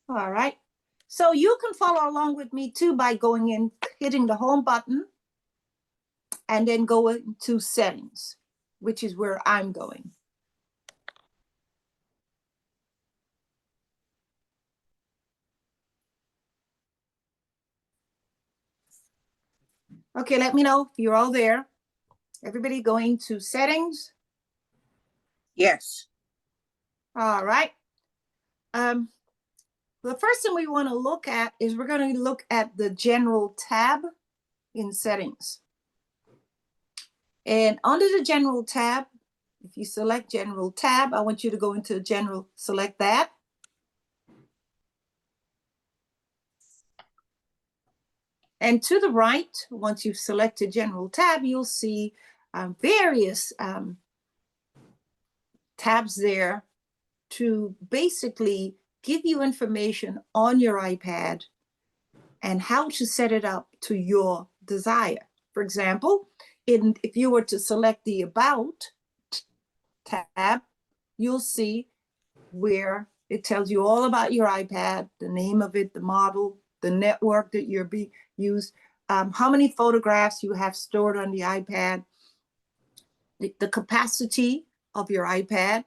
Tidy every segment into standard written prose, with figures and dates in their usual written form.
All right. So you can follow along with me too by going in, hitting the home button, and then going to settings, which is where I'm going. Okay, let me know if you're all there. Everybody going to settings? Yes. All right. The first thing we want to look at is we're going to look at the general tab in settings. And under the general tab, if you select general tab, I want you to go into general, select that. And to the right, once you've selected general tab, you'll see various tabs there to basically give you information on your iPad and how to set it up to your desire. For example, if you were to select the About tab, you'll see where it tells you all about your iPad, the name of it, the model, the network that you're being used, how many photographs you have stored on the iPad, the capacity of your iPad,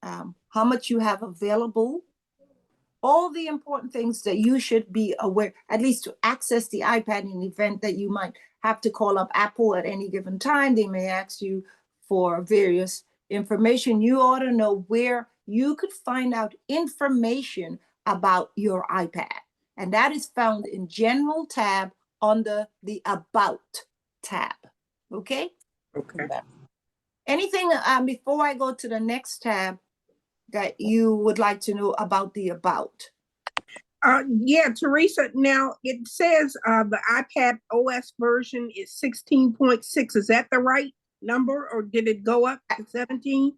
how much you have available, all the important things that you should be aware, at least to access the iPad in the event that you might have to call up Apple at any given time. They may ask you for various information. You ought to know where you could find out information about your iPad. And that is found in General tab under the About tab. Okay? Okay. Anything before I go to the next tab that you would like to know about the About? Yeah, Teresa, now it says the iPad OS version is 16.6. Is that the right number, or did it go up to 17?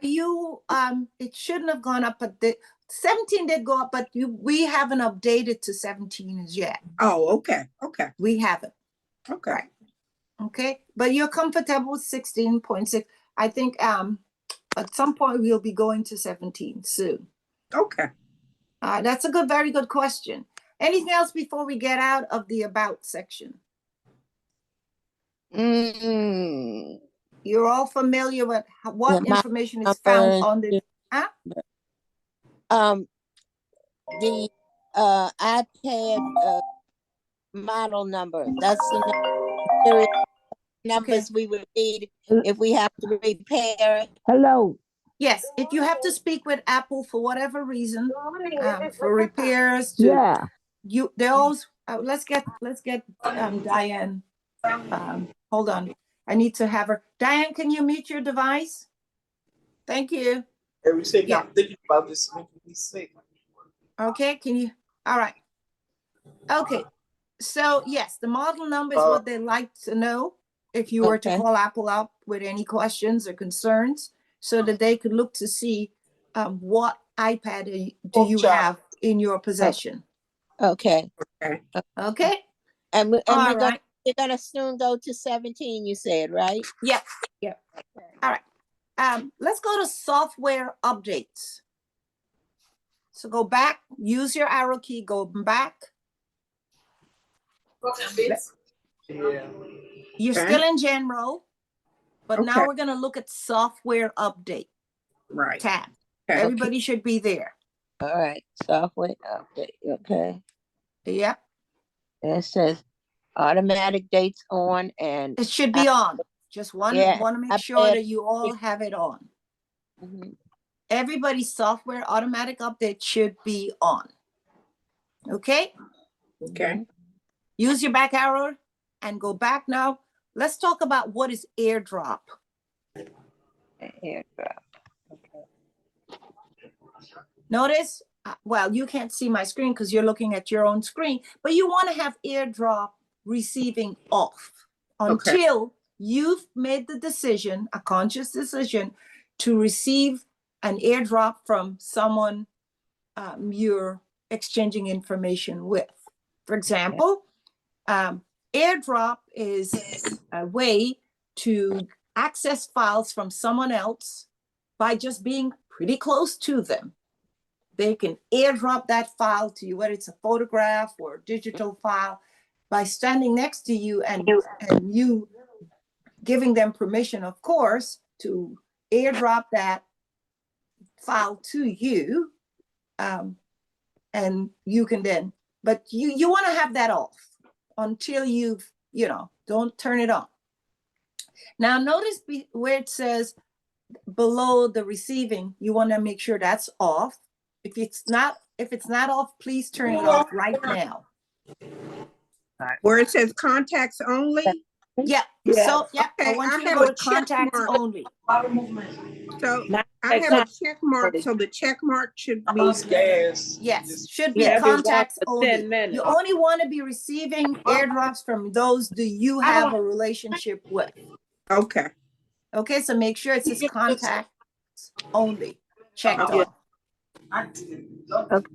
It shouldn't have gone up, but the 17 did go up, but we haven't updated to 17 as yet. Oh, okay. Okay. We haven't. Okay. Right. Okay. But you're comfortable with 16.6. I think at some point we'll be going to 17 soon. Okay. That's a very good question. Anything else before we get out of the About section? You're all familiar with what information is found on the the iPad model number. That's the numbers we would need if we have to repair. Hello. Yes, if you have to speak with Apple for whatever reason, for repairs, Yeah. they always let's get Diane. Hold on, I need to have her. Diane, can you mute your device? Thank you. Every second I'm thinking about this making me sick. Okay, can you? All right. Okay, so yes, the model number is what they like to know if you were to call Apple up with any questions or concerns, so that they could look to see what iPad do you have in your possession. Okay. Okay. And we're gonna soon go to 17, you said, right? Yep. Yep. All right. Let's go to software updates. So go back, use your arrow key, go back. Yeah. You're still in general, but now we're going to look at software update tab. Everybody should be there. All right, software update. Okay. Yep. And it says automatic dates on, and it should be on. Just want to make sure that you all have it on. Everybody's software automatic update should be on. Okay. Okay. Use your back arrow and go back now. Let's talk about what is AirDrop. AirDrop. Okay. Notice, well, you can't see my screen because you're looking at your own screen, but you want to have AirDrop receiving off until you've made the decision, a conscious decision, to receive an AirDrop from someone you're exchanging information with. For example, AirDrop is a way to access files from someone else by just being pretty close to them. they can airdrop that file to you, whether it's a photograph or a digital file, by standing next to you and you giving them permission, of course, to airdrop that file to you. And you can then, but you want to have that off until you've, don't turn it on. Now notice where it says below the receiving, you want to make sure that's off. If it's not off, please turn it off right now. Where it says contacts only? Yeah. Yeah. So yeah, Okay, I want I you to have go a to check contacts mark. only. So Not I have a that check mark, so the check mark should be, Lost gas. Yes, should be Yeah, every one contacts for only. 10 minutes. You only want to be receiving airdrops from those do you have a relationship with. okay, Okay, so make sure it says contacts only checked Okay. off. Okay.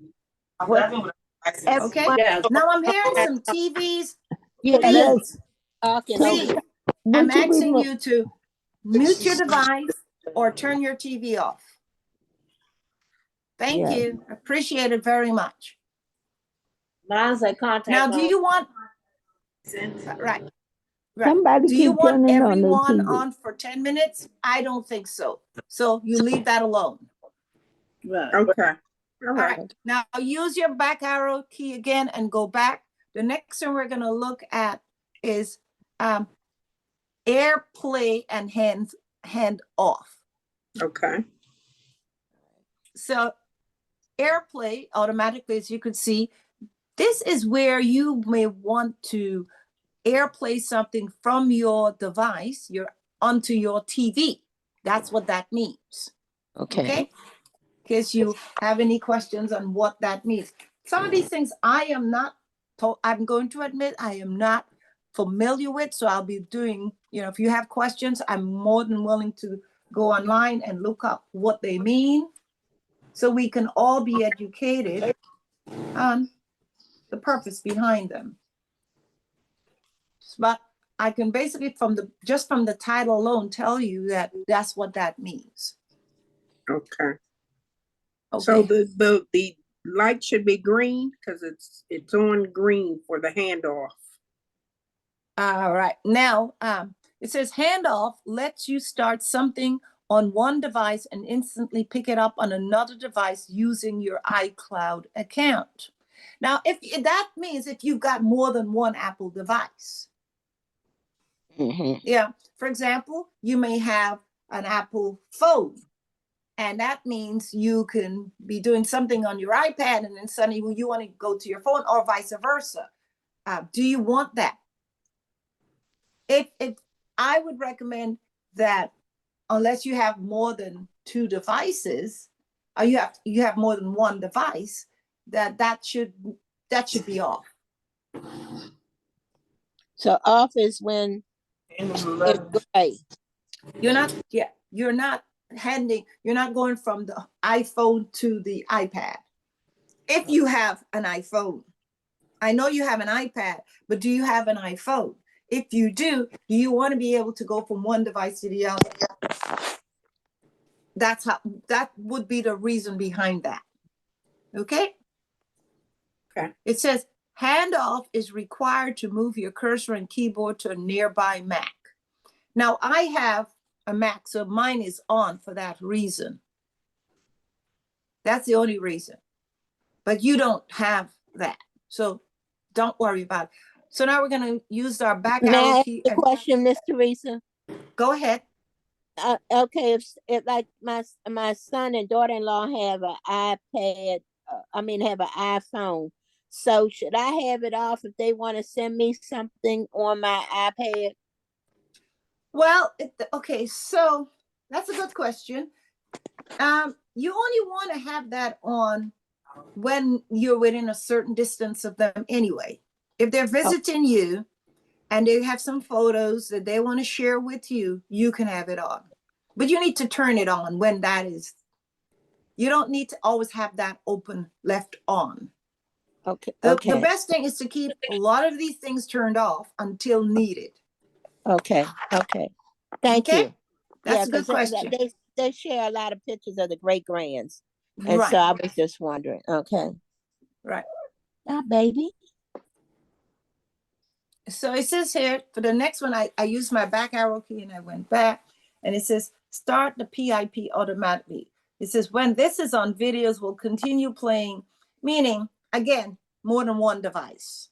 everyone. Yeah. Now I'm hearing some TVs. Yeah, Please, talking please, over. I'm asking you to mute your device or turn your TV off. Thank Yeah. you. Appreciate it very much. Mine's a contact. Now, do only. you want, right, right. Somebody Do you keep want turning on the everyone TV. on for 10 minutes? I don't think so. So you leave that alone. Right. okay, all All right. right, now use your back arrow key again and go back. The next one we're gonna look at is AirPlay and hand off. Okay, So AirPlay automatically, as you can see, this is where you may want to AirPlay something from your device, onto your TV. That's what that means. Okay? In case you have any questions on what that means. Some of these things I'm going to admit I am not familiar with. So I'll be doing, if you have questions, I'm more than willing to go online and look up what they mean so we can all be educated on the purpose behind them. But I can basically just from the title alone tell you that that's what that means. okay. Okay. So the light should be green because it's on green for the handoff. All right. Now, it says handoff lets you start something on one device and instantly pick it up on another device using your iCloud account. Now, if that means if you've got more than one Apple device. Mhm. Yeah. For example, you may have an Apple phone. And that means you can be doing something on your iPad and then suddenly you want to go to your phone or vice versa. Do you want that? I would recommend that unless you have more than two devices, or you have more than one device, that should be off. So off is when it's gray. You're not going from the iPhone to the iPad. If you have an iPhone, I know you have an iPad, but do you have an iPhone? If you do you want to be able to go from one device to the other? That would be the reason behind that. Okay? Okay. It says handoff is required to move your cursor and keyboard to a nearby Mac. Now I have a Mac, so mine is on for that reason. That's the only reason. But you don't have that. So don't worry about it. So now we're going to use our back May I arrow ask key. a question, Miss Teresa? Go ahead. Okay, if like my son and daughter-in-law have an iPad, have an iPhone. So should I have it off if they want to send me something on my iPad? Well, okay, so that's a good question. You only want to have that on when you're within a certain distance of them anyway. If they're visiting you and they have some photos that they want to share with you, you can have it on. But you need to turn it on when that is. You don't need to always have that left on. Okay. The best thing is to keep a lot of these things turned off until needed. Okay. Thank Okay? you. That's a good question. They share a lot of pictures of the great grands. And so Right, I was just wondering, okay. right. Ah, baby. So it says here for the next one, I used my back arrow key and I went back, and it says start the PIP automatically. It says when this is on, videos will continue playing, meaning again, more than one device.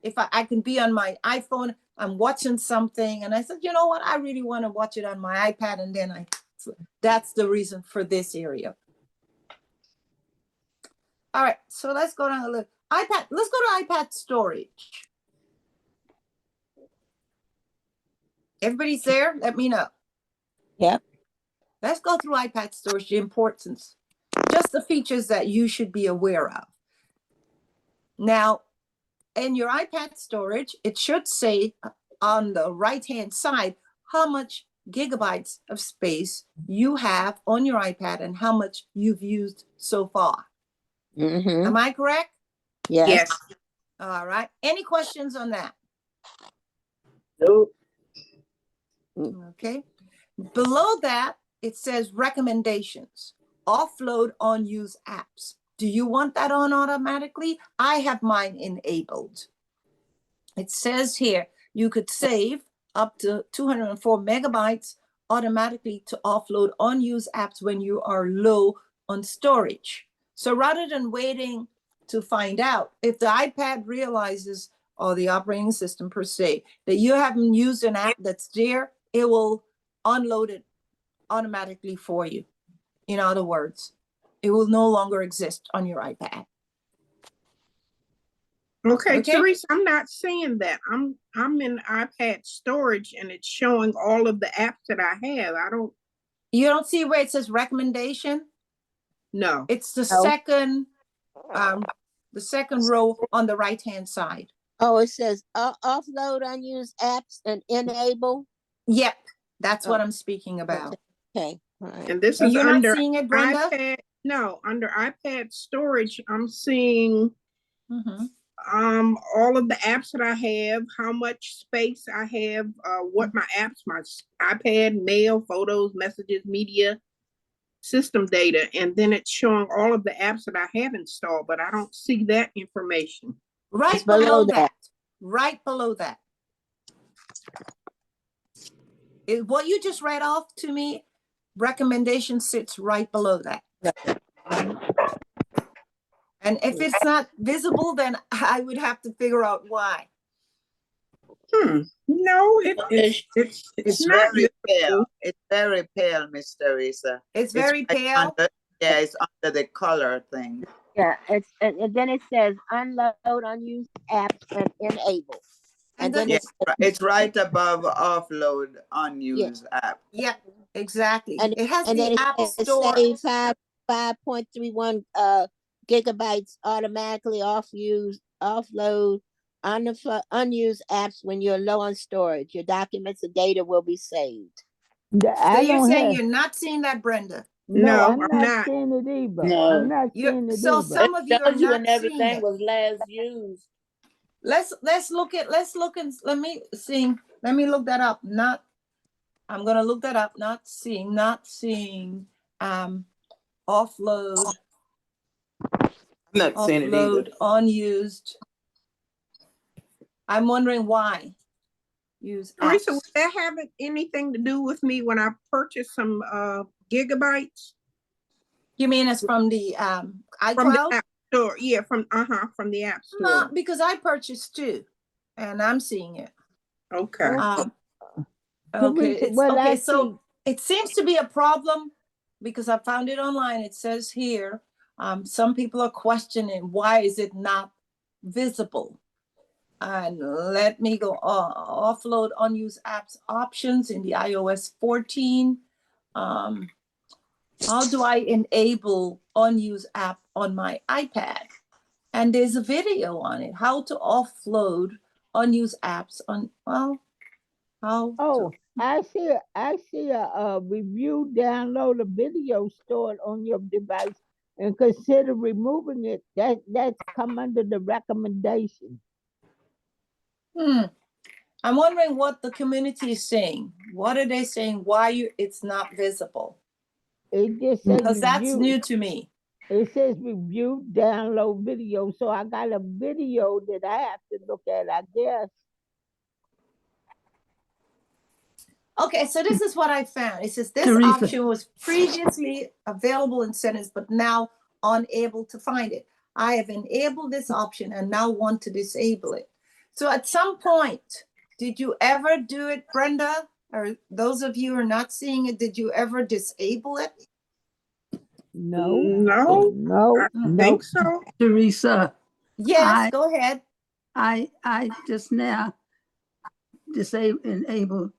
If I can be on my iPhone, I'm watching something, and I said, you know what, I really want to watch it on my iPad, and then that's the reason for this area. All right, so let's go down a little. iPad, let's go to iPad storage. Everybody's there? Let me know. Yep. Let's go through iPad storage, the importance, just the features that you should be aware of. Now, in your iPad storage, it should say on the right-hand side how much gigabytes of space you have on your iPad and how much you've used so far. Mm-hmm. Am I correct? Yes. Yes. All right. Any questions on that? Nope. Okay. Below that, it says recommendations, offload unused apps. Do you want that on automatically? I have mine enabled. It says here, you could save up to 204 megabytes automatically to offload unused apps when you are low on storage. So rather than waiting to find out, if the iPad realizes, or the operating system per se, that you haven't used an app that's there, it will unload it automatically for you. In other words, it will no longer exist on your iPad. Okay, Okay. Teresa, I'm not seeing that. I'm in iPad storage and it's showing all of the apps that I have. I don't You don't see where it says recommendation? know. It's the No. second row on the right-hand side. Oh, it says offload unused apps and enable. Yep, that's what Oh. I'm speaking about. Okay. All right. And this And is you're not under seeing it, Brenda? iPad. No, under iPad storage, I'm seeing Mhm. all of the apps that I have, how much space I have, what my apps, my iPad, mail, photos, messages, media, system data, and then it's showing all of the apps that I have installed, but I don't see that information. Right It's below below that. that. Right below that. What you just read off to me, recommendation sits right below that. And if it's not visible, then I would have to figure out why. No, it's It's not very pale. visible. It's very pale, Miss Teresa. It's very right pale. yeah, it's under the color thing. Yeah, it's and then it says unload unused apps and enable. And then Yeah, it's right above offload unused app. Yeah, exactly. And It has and then the App it Store. says 5.31 gigabytes automatically offload unused apps when you're low on storage. Your documents and data will be saved. So you're saying you're not seeing that, Brenda? No, I'm I'm not not. seeing it either. No. I'm not seeing it So either. some of you are Shows you not when seeing everything it. was last used. Let's look and let me see. Let me look that up. I'm gonna look that up. Not seeing offload. I'm not seeing it either. Offload unused. I'm wondering why. Use Teresa, apps. would that have anything to do with me when I purchase some gigabytes You mean it's from the from iCloud? the app store? Yeah, from the app store. No, because I purchased two, and I'm seeing it. Okay. Okay. Teresa, well, I So it seems to be a problem because I found it online. It says here, some people are questioning why is it not visible? And let me go offload unused apps options in the iOS 14. How do I enable unused app on my iPad? And there's a video on it, how to offload unused apps on, well, how Oh, to. I see a review, download a video stored on your device and consider removing it. That's come under the recommendation. I'm wondering what the community is saying. What are they saying? Why it's not visible? It just says Because that's review. new to me. It says review, download video. So I got a video that I have to look at, I guess. Okay, so this is what I found. It says this Teresa. option was previously available in settings, but now unable to find it. I have enabled this option and now want to disable it. So at some point, did you ever do it, Brenda? Or those of you who are not seeing it, did you ever disable it? No, No, no, I don't no. think so. Teresa, Yes, go ahead. I just now disabled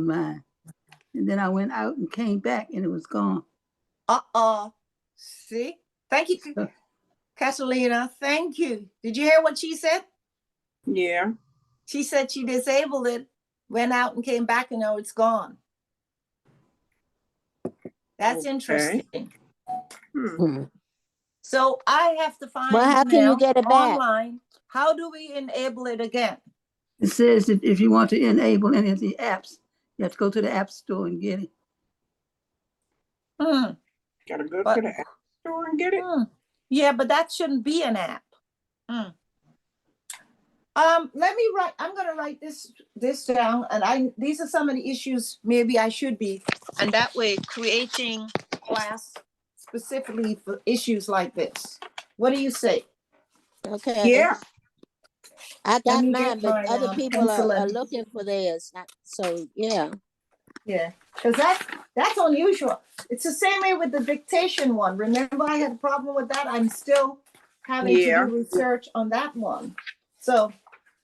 mine. And then I went out and came back and it was gone. See? Thank you, Catalina. Thank you. Did you hear what she said? Yeah. She said she disabled it, went out and came back, and now it's gone. That's Okay. interesting. Hmm. So I have to find Well, how can you now get it back? online. How do we enable it again? It says if you want to enable any of the apps, you have to go to the App Store and get it. Hmm. Gotta go But- to the app store and get it. Yeah, but that shouldn't be an app. Let me write. I'm gonna write this down, and these are some of the issues maybe I should be, and that way creating class specifically for issues like this. What do you say? Okay. Yeah. I got me mine, get but my, other people pencil are and- looking for theirs. So yeah. Yeah, because that's unusual. It's the same way with the dictation one. Remember, I had a problem with that. I'm still having to Yeah. do research on that one. So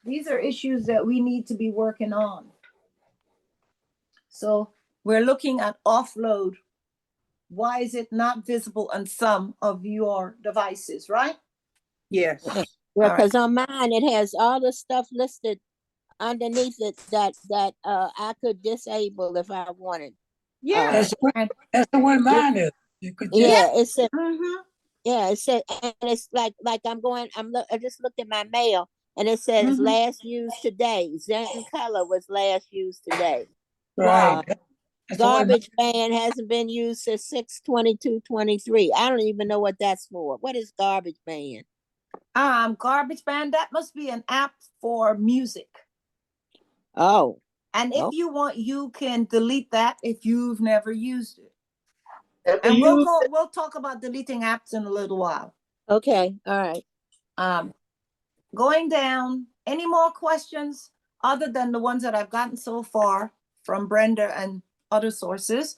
these are issues that we need to be working on. So we're looking at offload. Why is it not visible on some of your devices, right? Yes. Well, Alright. because on mine it has all the stuff listed underneath it that I could disable if I wanted. Yeah. That's the way mine is. You could just, Yeah, it said. Mm-hmm. Yeah, it said, and it's like I just looked at my mail, and it says Mhm. last used today. Zen color was last used today. right. That's the way mine- Garbage ban hasn't been used since 6/22/23. I don't even know what that's for. What is garbage ban? Garbage Band, that must be an app for music. Oh, And if Oh. you want, you can delete that if you've never used it. Have And you we'll talk about deleting apps in a little while. okay, all right. Going down, any more questions other than the ones that I've gotten so far from Brenda and other sources?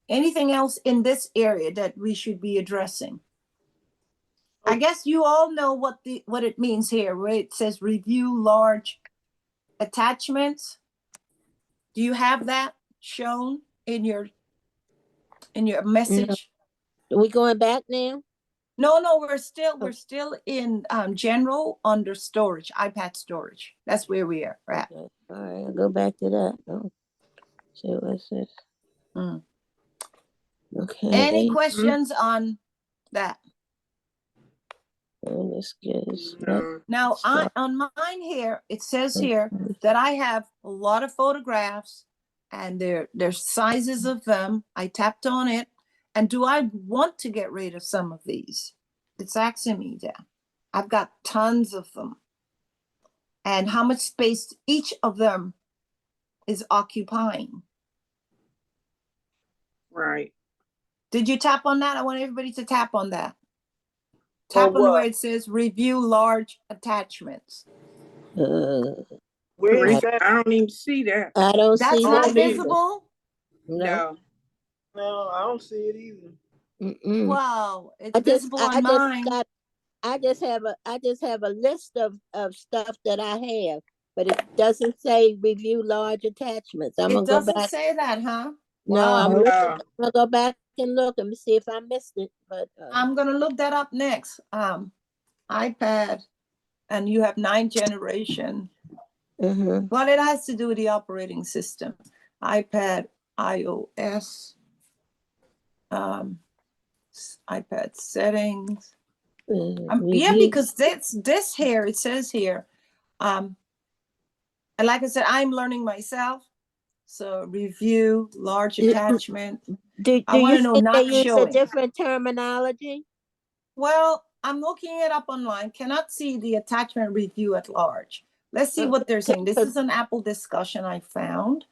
Anything else in this area that we should be addressing? I guess you all know what it means here, where it says review large attachments. Do you have that shown in your message? Are we going back now? No, we're still in general under storage, iPad storage. That's where we are at. Okay, all right, I'll go back to that. Oh, so what's this? Mm. Okay. Any questions on that? Oh, this is Now, Stop. on mine here, it says here that I have a lot of photographs and there's sizes of them. I tapped on it. And do I want to get rid of some of these? It's asking me that. I've got tons of them. And how much space each of them is occupying. Right. Did you tap on that? I want everybody to tap on that. Tap on what? where it says review large attachments. Where is that? I don't even see that. I don't That's see not that either. visible? No. No. No, I don't see it either. Mm-mm. Wow, it's visible on mine. I just have a list of stuff that I have, but it doesn't say review large attachments. I'm It gonna go doesn't back. say that, huh? No, Wow. I'm No. gonna go back and look and see if I missed it. But I'm gonna look that up next. iPad, and you have 9th generation. mhm. Well, it has to do with the operating system. iPad, iOS, iPad settings. Yeah, Review- because this here, it says here, and like I said, I'm learning myself. So review, large Yeah. attachment. Do I want you to know think they not use a showing. different terminology? Well, I'm looking it up online. Cannot see the attachment review at large. Let's see what they're saying. This is an Apple discussion I found.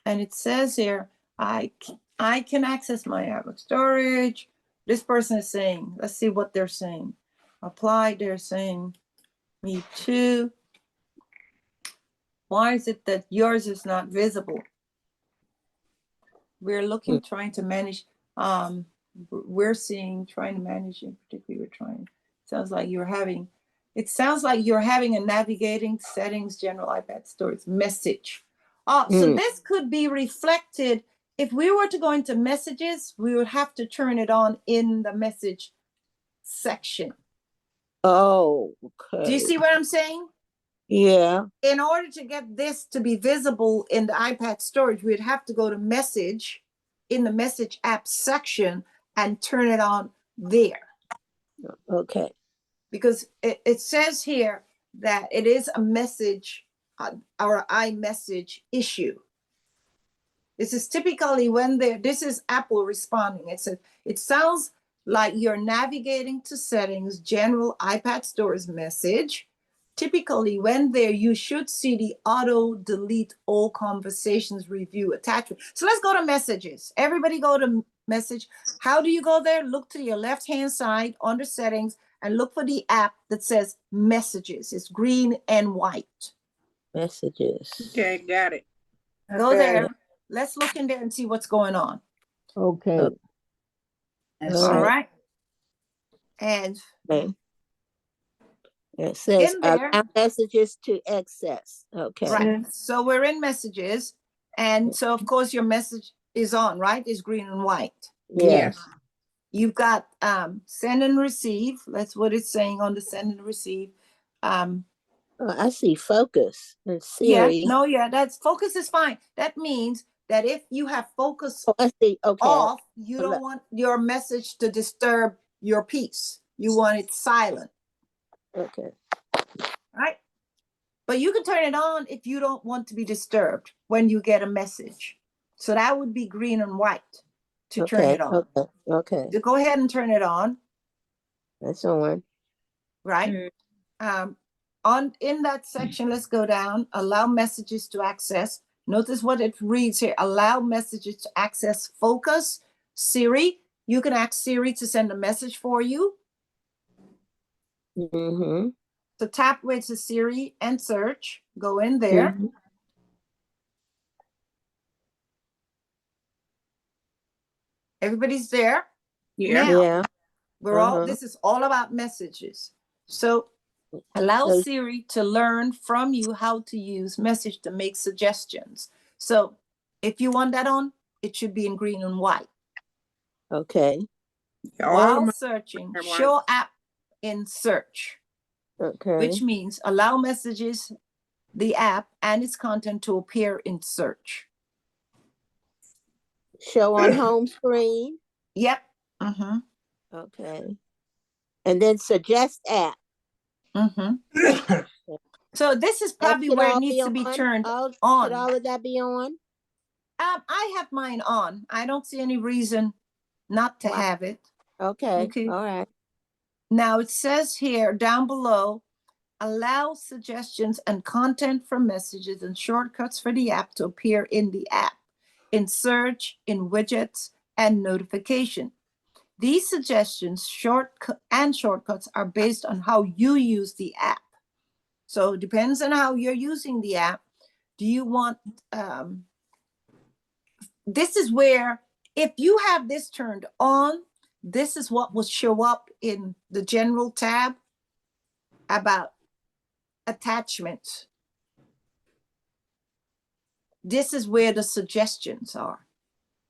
And it says here, I can access my Apple storage. This person is saying, let's see what they're saying. Apply, they're saying, me too. Why is it that yours is not visible? We're looking, trying to manage, we're seeing, trying to manage, in particular, we're trying. Sounds like you're having, it sounds like you're having a navigating settings, general iPad storage message. So this could be reflected. If we were to go into messages, we would have to turn it on in the message section. Oh, okay. Do you see what I'm saying? Yeah. In order to get this to be visible in the iPad storage, we'd have to go to message in the message app section and turn it on there. Okay. Because it says here that it is a message or iMessage issue. This is typically when this is Apple responding. It says, it sounds like you're navigating to settings, general iPad storage message. Typically when there, you should see the auto delete all conversations review attachment. So let's go to messages. Everybody go to message. How do you go there? Look to your left-hand side under settings and look for the app that says messages. It's green and white. Messages. Okay, got it. Go there. Let's look in there and see what's going on. Okay. All right. And okay. It says in there, allow messages to access. Okay. right. So we're in messages. And so of course your message is on, right? It's green and white. Yes. You've got send and receive. That's what it's saying on the send and receive. Oh, I see focus and Siri. That's focus is fine. That means that if you have focus I see. Okay. off, you don't want your message to disturb your peace. You want it silent. Okay. Right? But you can turn it on if you don't want to be disturbed when you get a message. So that would be green and white to turn it on. Okay. So go ahead and turn it on. That's on. Right? In that section, let's go down, allow messages to access. Notice what it reads here, allow messages to access focus. Siri, you can ask Siri to send a message for you. So tap where to Siri and search, go in there. Everybody's there. Now, we're all, this is all about messages. So allow Siri to learn from you how to use message to make suggestions. So if you want that on, it should be in green and white. Okay. While searching, show app in search. Okay. Which means allow messages, the app and its content to appear in search. Show on home screen. Yep. Okay. And then suggest app. So this is probably where it needs to be turned on. Should all of that be on? I have mine on. I don't see any reason not to have it. Okay. All right. Now it says here down below, allow suggestions and content from messages and shortcuts for the app to appear in the app, in search, in widgets, and notification. These suggestions, shortcuts are based on how you use the app. So it depends on how you're using the app. Do you want, this is where, if you have this turned on, this is what will show up in the general tab about attachments. This is where the suggestions are.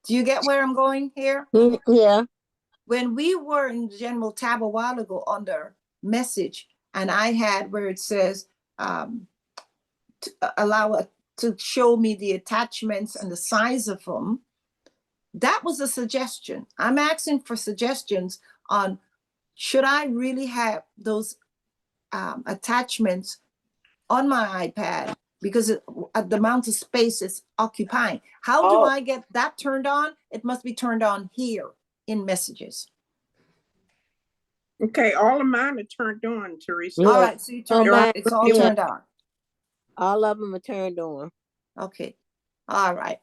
Do you get where I'm going here? Yeah. When we were in the general tab a while ago under message, and I had where it says allow it to show me the attachments and the size of them, that was a suggestion. I'm asking for suggestions on, should I really have those attachments on my iPad because the amount of space it's occupying. How do Oh. I get that turned on? It must be turned on here in messages. Okay, all of mine are turned on, Teresa. Yeah. All right, so you turn Oh, it on. mine- It's all yeah. turned on. All of them are turned on. Okay. All right.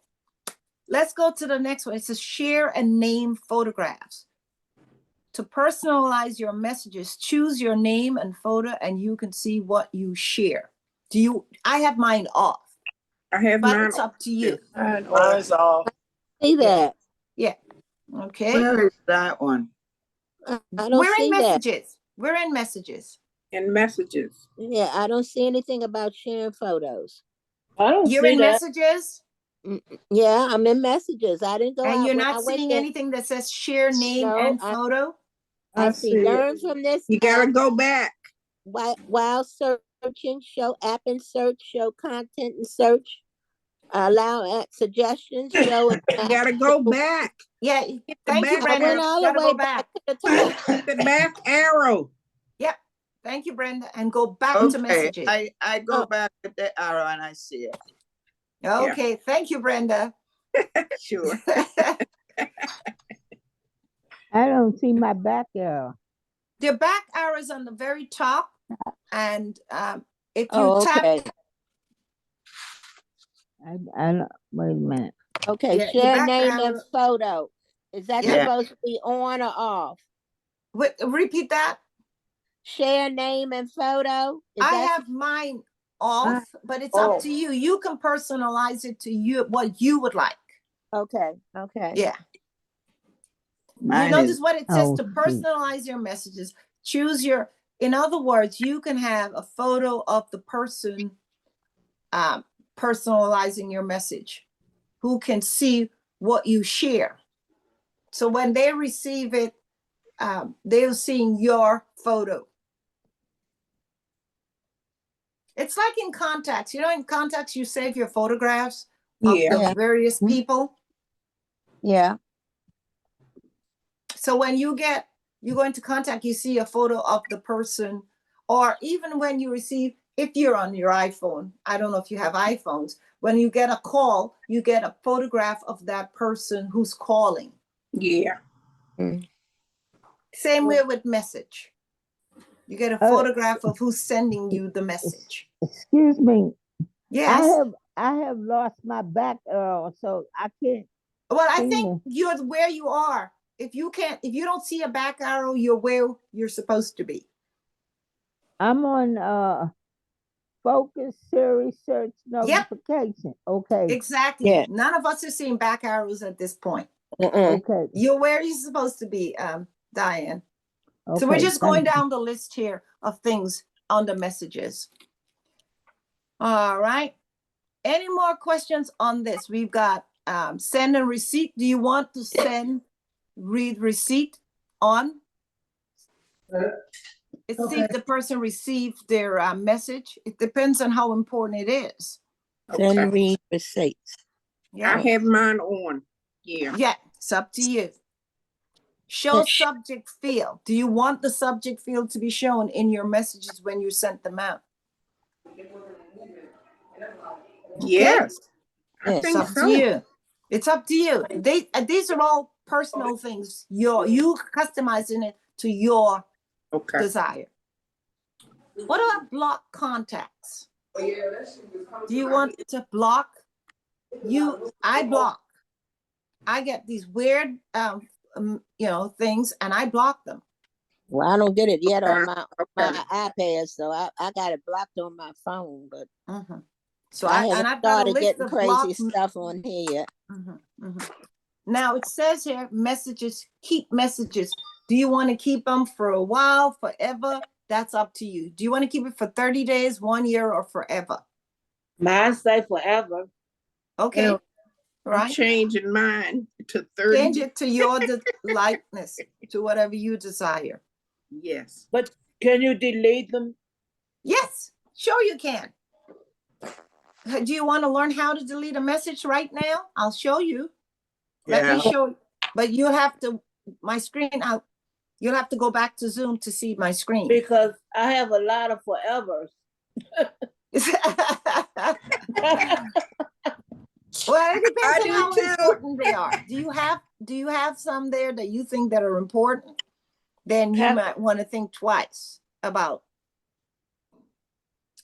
Let's go to the next one. It says share and name photographs. To personalize your messages, choose your name and photo and you can see what you share. I have mine off, I have but mine. it's up to you. Mine's off. See that? Okay. Where is that one? I don't We're in see that. messages. We're in messages. And messages. Yeah, I don't see anything about sharing photos. I don't You're see in that. messages Yeah, I'm in messages. I didn't go and out you're when I not went seeing there. anything that says share name No, and I- photo. I I see see it. learn from this. You gotta app go back. while searching, show app and search, show content and search, allow suggestions, show. You gotta go back. Yeah. Hit the Thank you, back I Brenda. went arrow. all Gotta the go way back. back to the top. Hit the back arrow. Yep. Thank you, Brenda. And go back to Okay, messages. I go Oh. back with the arrow and I see it. Okay. Thank you, Brenda. Sure. I don't see my back arrow. The back arrow is on the very top. And if you Oh, tap, okay. I don't, wait a minute. Okay, Yeah, your share back name and arrow- photo. Is that Yeah. supposed to be on or off? repeat that. Share name and photo. Is I that have mine off, but it's up to you. You can personalize it to you what you would like. okay? Okay. Yeah. Mine You notice is- what it says Oh, to shoot. personalize your messages. Choose your, in other words, you can have a photo of the person personalizing your message, who can see what you share. So when they receive it, they're seeing your photo. It's like in contacts. You know, in contacts, you save your photographs of Yeah. the Yeah. various people. Yeah. So when you go into contact, you see a photo of the person, or even when you receive, if you're on your iPhone, I don't know if you have iPhones, when you get a call, you get a photograph of that person who's calling. Yeah. Same way with message. You get a photograph of who's sending you the message. Excuse me. Yes. I have lost my back arrow, so I can't. Well, I see think it. you're where you are. If you don't see a back arrow, you're where you're supposed to be. I'm on focus series search notification. Okay. Exactly. Yeah. None of us are seeing back arrows at this point. Okay. You're where you're supposed to be, Diane. Okay. So we're just going thank you. down the list here of things under messages. All right. Any more questions on this? We've got send and receipt. Do you want to read receipt on? It's see if the person received their message. It depends on how important it is. Send Okay. read receipts. Yeah. I have mine on. Yeah. Yeah, it's up to you. Show Yes. subject field. Do you want the subject field to be shown in your messages when you sent them out? Yes. I Yes. It's think up so. to you. It's up to you. These are all personal things. You customizing it to your Okay. desire. What about block contacts? Do you want to block? I block. I get these weird, things, and I block them. Well, I don't get it yet on my Okay. iPad, so I got it blocked on my phone, but Mhm. So I haven't I've got a started list getting of crazy blocks. stuff on here yet. Now it says here, messages, keep messages. Do you want to keep them for a while, forever? That's up to you. Do you want to keep it for 30 days, 1 year, or forever? Mine say forever. Okay, Well, I'm right? changing mine to 30. Change it to your likeness, to whatever you desire. Yes. But can you delete them? Yes, sure you can. Do you want to learn how to delete a message right now? I'll show you. Let me Yeah. show, but you'll have to, you'll have to go back to Zoom to see my screen. Because I have a lot of forevers. Well, it depends I on do how too. important they are. Do you have some there that you think that are important? Then you might want to think twice about.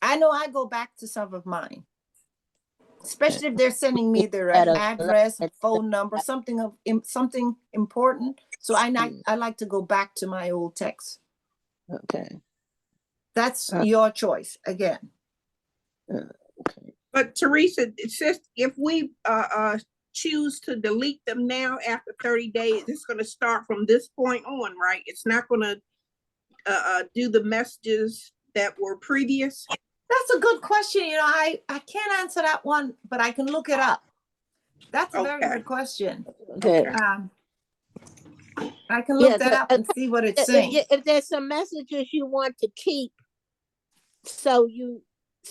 I know I go back to some of mine, especially if they're sending me their address, a phone number, something important. So I like to go back to my old text. Okay. That's your choice again. Okay. But Teresa, it says if we choose to delete them now after 30 days, it's going to start from this point on, right? It's not going to do the messages that were previous. That's a good question. You know, I can't answer that one, but I can look it up. That's a very good question. Okay. I can look that up and see what it's saying. If there's some messages you want to keep, so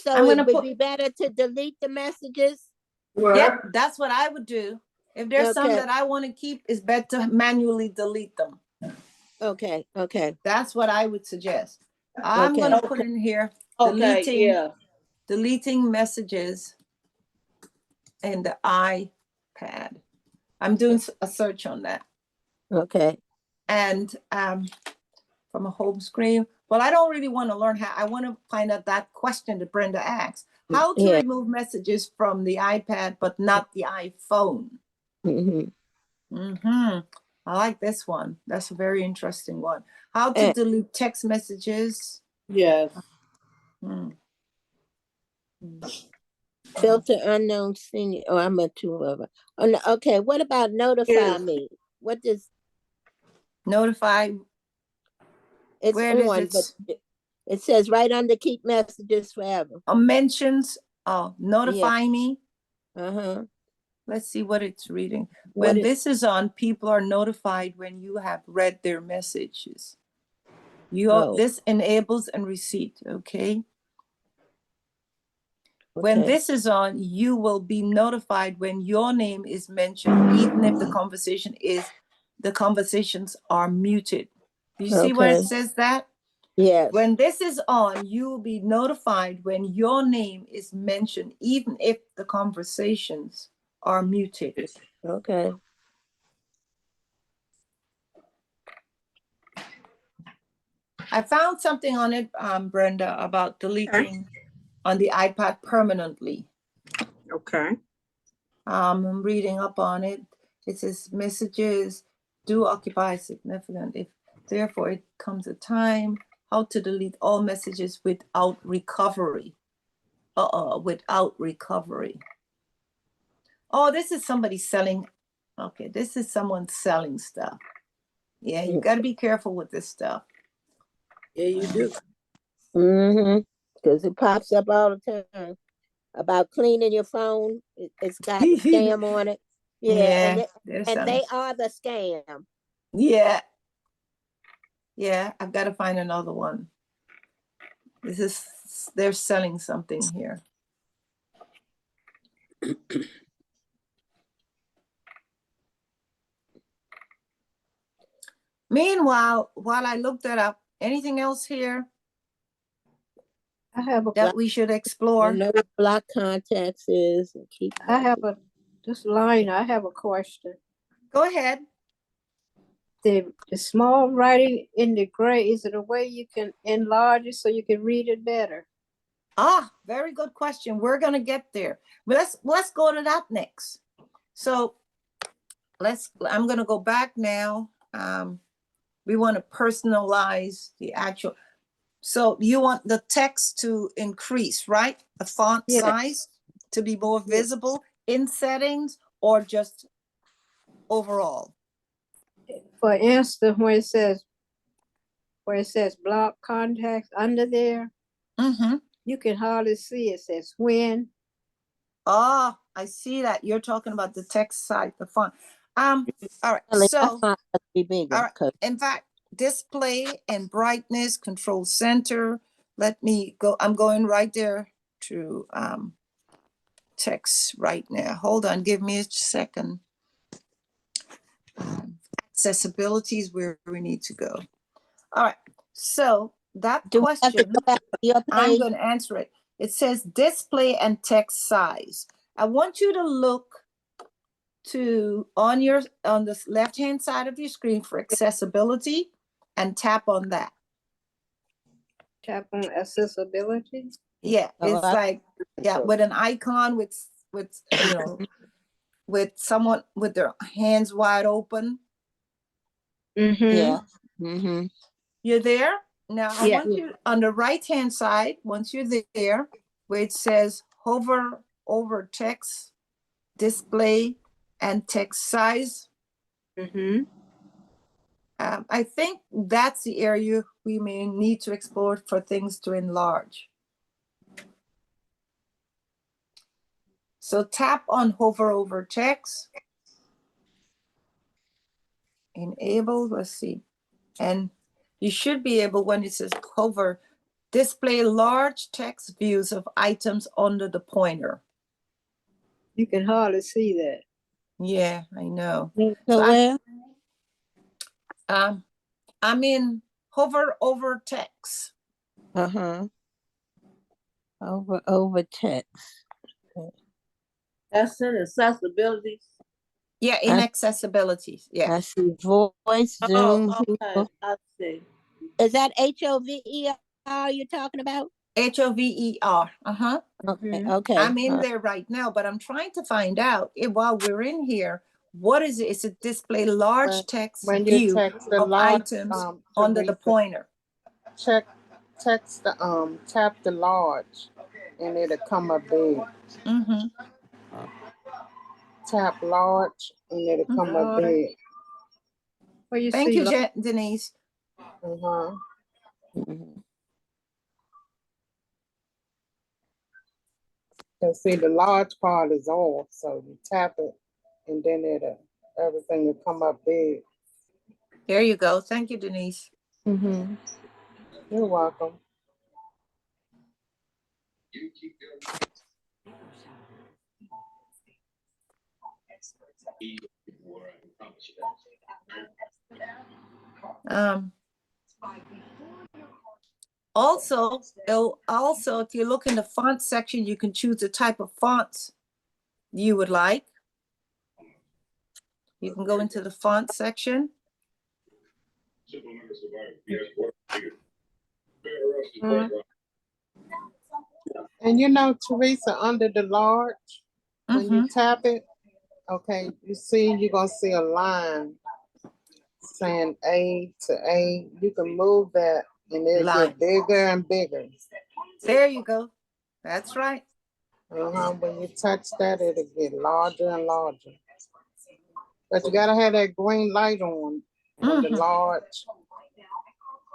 I'm it gonna would be better to delete the messages. Yep, that's what I would do. If there's some Okay. that I want to keep, it's better to manually delete them. Okay. Okay. That's what I would suggest. I'm Okay. gonna put in here Okay, deleting messages in the iPad. I'm doing a search on that. Okay. And from a home screen. Well, I don't really want to learn how. I want to find out that question that Brenda asked. How to remove messages from the iPad, but not the iPhone. I like this one. That's a very interesting one. How to delete text messages. yes. Filter unknown senior. Oh, I'm a two of it. Oh, no, okay. What about notify me? What does notify? It's where on, but it says right under keep messages forever. Mentions. Oh, notify me. Let's see what it's reading. When this is on, people are notified when you have read their messages. This enables and receipt. Okay. When this is on, you will be notified when your name is mentioned, even if the conversations are muted. You see where it says that? Yes. When this is on, you will be notified when your name is mentioned, even if the conversations are muted. Okay. I found something on it, Brenda, about deleting on the iPad permanently. Okay. I'm reading up on it. It says messages do occupy significant. If therefore it comes a time, how to delete all messages without recovery. Without recovery. Oh, this is somebody selling. Okay, this is someone selling stuff. Yeah, you got to be careful with this stuff. Yeah, you do. Because it pops up all the time about cleaning your phone. It's got a scam on it. Yeah, and they are the scam. Yeah. Yeah, I've got to find another one. They're selling something here. Meanwhile, while I look that up, anything else here I have a that we should explore? I know what block contacts is. And keep. I have a question. Go ahead. The small writing in the gray, is it a way you can enlarge it so you can read it better? Very good question. We're gonna get there. But let's go to that next. So I'm gonna go back now. We want to personalize the actual. So you want the text to increase, right? The font size to be more visible in settings or just overall? For instance, where it says block contacts under there, you can hardly see it. It says when. Oh, I see that. You're talking about the text side, the font. All right. So, all right. In fact, display and brightness, control center. Let me go. I'm going right there to text right now. Hold on. Give me a second. Accessibility is where we need to go. All right. So that question, I'm going to answer it. it says display and text size. I want you to look on the left-hand side of your screen for accessibility and tap on that. Tap on accessibility. Yeah, it's like, yeah, with an icon with with someone with their hands wide open. Yeah. Mm-hmm. You're there? Now I Yeah. want you on the right-hand side, once you're there, where it says hover over text, display, and text size. Mm-hmm. I think that's the area we may need to explore for things to enlarge. So tap on hover over text. Enable, let's see. And you should be able, when it says hover, display large text views of items under the pointer. You can hardly see that. Yeah, I know. So where? I'm in hover over text. Uh-huh. Over text. That's in accessibility. Yeah, in accessibility. Yeah. I see voice, Zoom. Okay, I see. Is that HOVER you're talking about? HOVER. Okay. Okay. I'm in there right now, but I'm trying to find out if, while we're in here, what is it? Is it display large text When you view text the of large, items under the Teresa, pointer? text the tap the large, and it'll come up big. Tap large, and it'll come up big. Where you Thank see you, Denise. And see, the large part is off, so you tap it, and then everything will come up big. There you go. Thank you, Denise. You're welcome. Also, if you look in the font section, you can choose the type of fonts you would like. You can go into the font section. And you know, Teresa, under the large, when you tap it, okay, you see, you're gonna see a line saying A to A. You can move that and it'll get bigger and bigger. There you go. That's right. When you touch that, it'll get larger and larger. But you gotta have that green light on the large.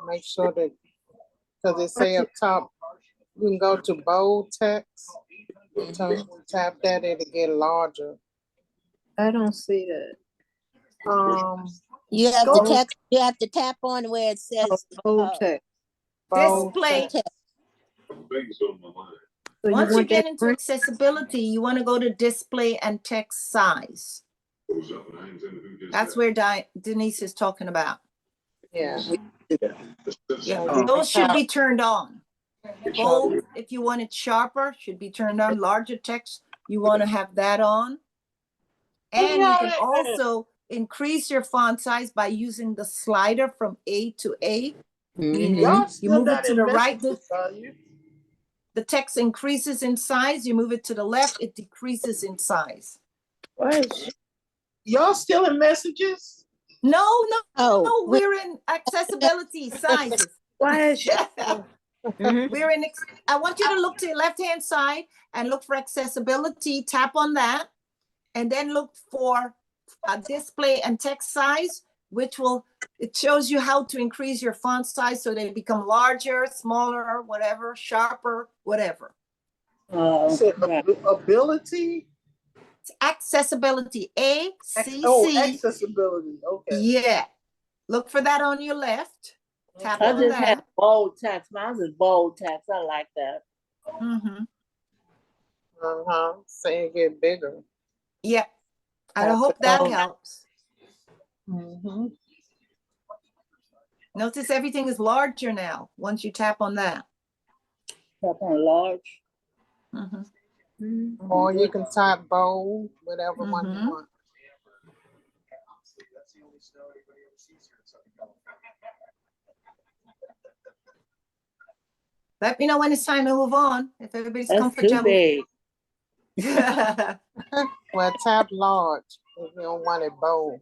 Make sure that, because it say up top, you can go to bold text. Tap that, it'll get larger. I don't see that. You have to text. You have to tap on where it says bold text. Display. So once you get into accessibility, you want to go to display and text size. That's where Denise is talking about. Yeah. Yeah, those should be turned on. Bold, if you want it sharper, should be turned on. Larger text, you want to have that on. And you can also increase your font size by using the slider from A to A. Meaning you move it to the right, the text increases in size. You move it to the left, it decreases in size. Y'all still in messages? No, we're in accessibility sizes. Why is We're in. I want you to look to your left-hand side and look for accessibility. Tap on that, and then look for display and text size, which it shows you how to increase your font size so they become larger, smaller, whatever, sharper, whatever. Ability. It's accessibility. ACC. Accessibility. Okay. Yeah. Look for that on your left. Tap I on just that. had bold text. Mine is bold text. I like that. Say it get bigger. Yeah. I hope that helps. Notice everything is larger now once you tap on that. Tap on large. Or you can type bold, whatever one you Mhm. want. Let me know when it's time to move on, if everybody's That's too comfortable. big. Well, tap large if you don't want it bold.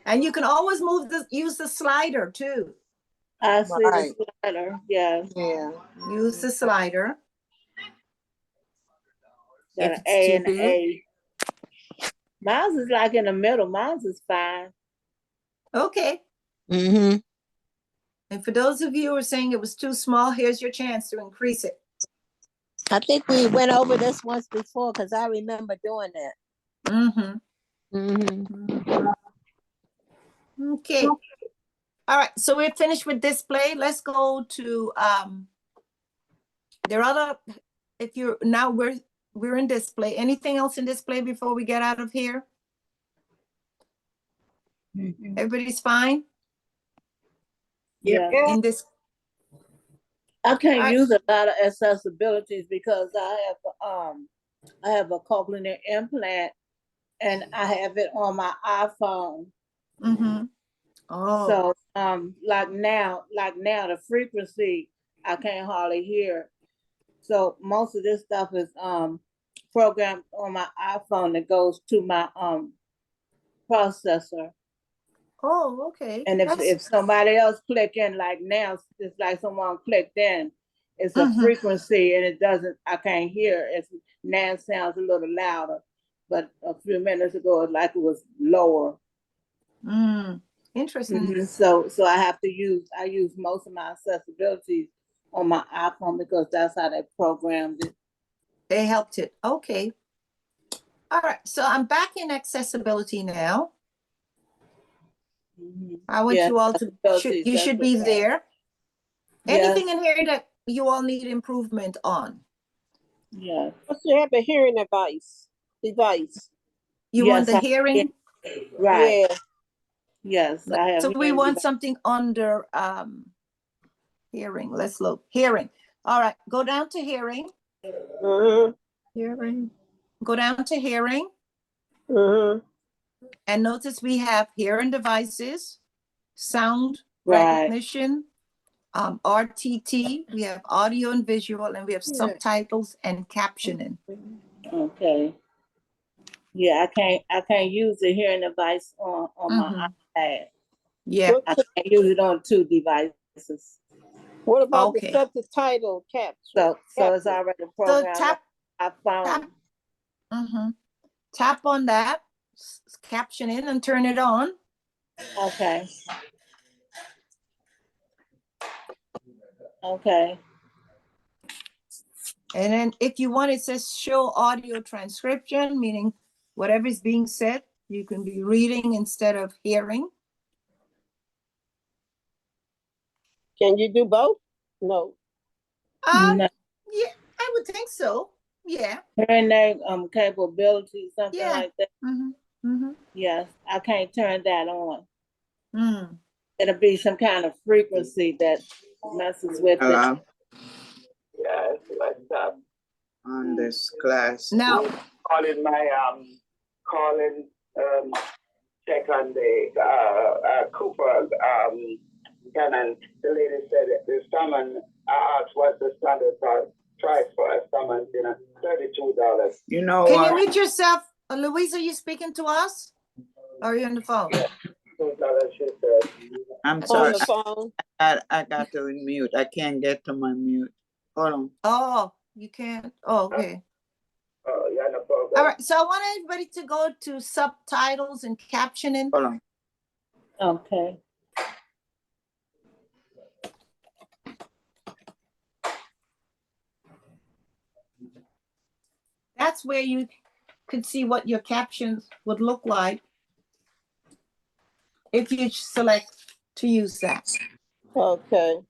And you can always use the slider too. I see Right. the slider, yeah. Yeah. Use the slider. Got If an it's A too and an big. A. Mine's is like in the middle. Mine's is fine. Okay. Mm-hmm. And for those of you who are saying it was too small, here's your chance to increase it. I think we went over this once before because I remember doing that. Mm-hmm. Mm-hmm. Okay. All right. So we're finished with display. Let's go to there are other. If you're now we're in display. Anything else in display before we get out of here? Everybody's fine Yeah. in this. I can't All right. use a lot of accessibilities because I have a cochlear implant and I have it on my iPhone. Mm-hmm. Oh. So like now the frequency I can't hardly hear. So most of this stuff is programmed on my iPhone that goes to my processor. Oh, okay. And if somebody else click in, like now, it's like someone clicked in, it's a frequency and I can't hear. It's now sounds a little louder, but a few minutes ago, it was lower. Interesting. So I use most of my accessibilities on my iPhone because that's how they programmed it. They helped it. Okay. All right. So I'm back in accessibility now. I want you all to you should be there. Anything in here that you all need improvement on? Yeah. You have a hearing device. You want the hearing? Right. Yeah. Yes, I have. So we want something under hearing. Let's look. Hearing. All right. Go down to hearing. Hearing. Go down to hearing. And notice we have hearing devices, sound recognition, RTT, we have audio and visual, and we have subtitles and captioning. Okay. Yeah, I can't use the hearing device on my iPad. Yeah. I can't use it on 2 devices. What about the subtitle caption? So it's already programmed. So tap on that, caption in and turn it on. Okay. Okay. And then if you want, it says show audio transcription, meaning whatever is being said, you can be reading instead of hearing. Can you do both? No. No. Yeah, I would think so. Yeah. Hearing aid capability, something like that. Yes, I can't turn that on. It'll be some kind of frequency that messes with it. Yeah, it's like that. On this class. Now, calling my check on the Cooper Canon. The lady said that the summon. I asked what's the standard price for a summon. $32. You know can what? you mute yourself, Louise? Are you speaking to us? Or are you on the phone? I'm sorry. I got to mute. I can't get to my mute. Hold on. Oh, you can't. Oh, okay. Yeah, no problem. All right. So I want everybody to go to subtitles and captioning. Hold on. Okay. That's where you could see what your captions would look like if you select to use that. Okay.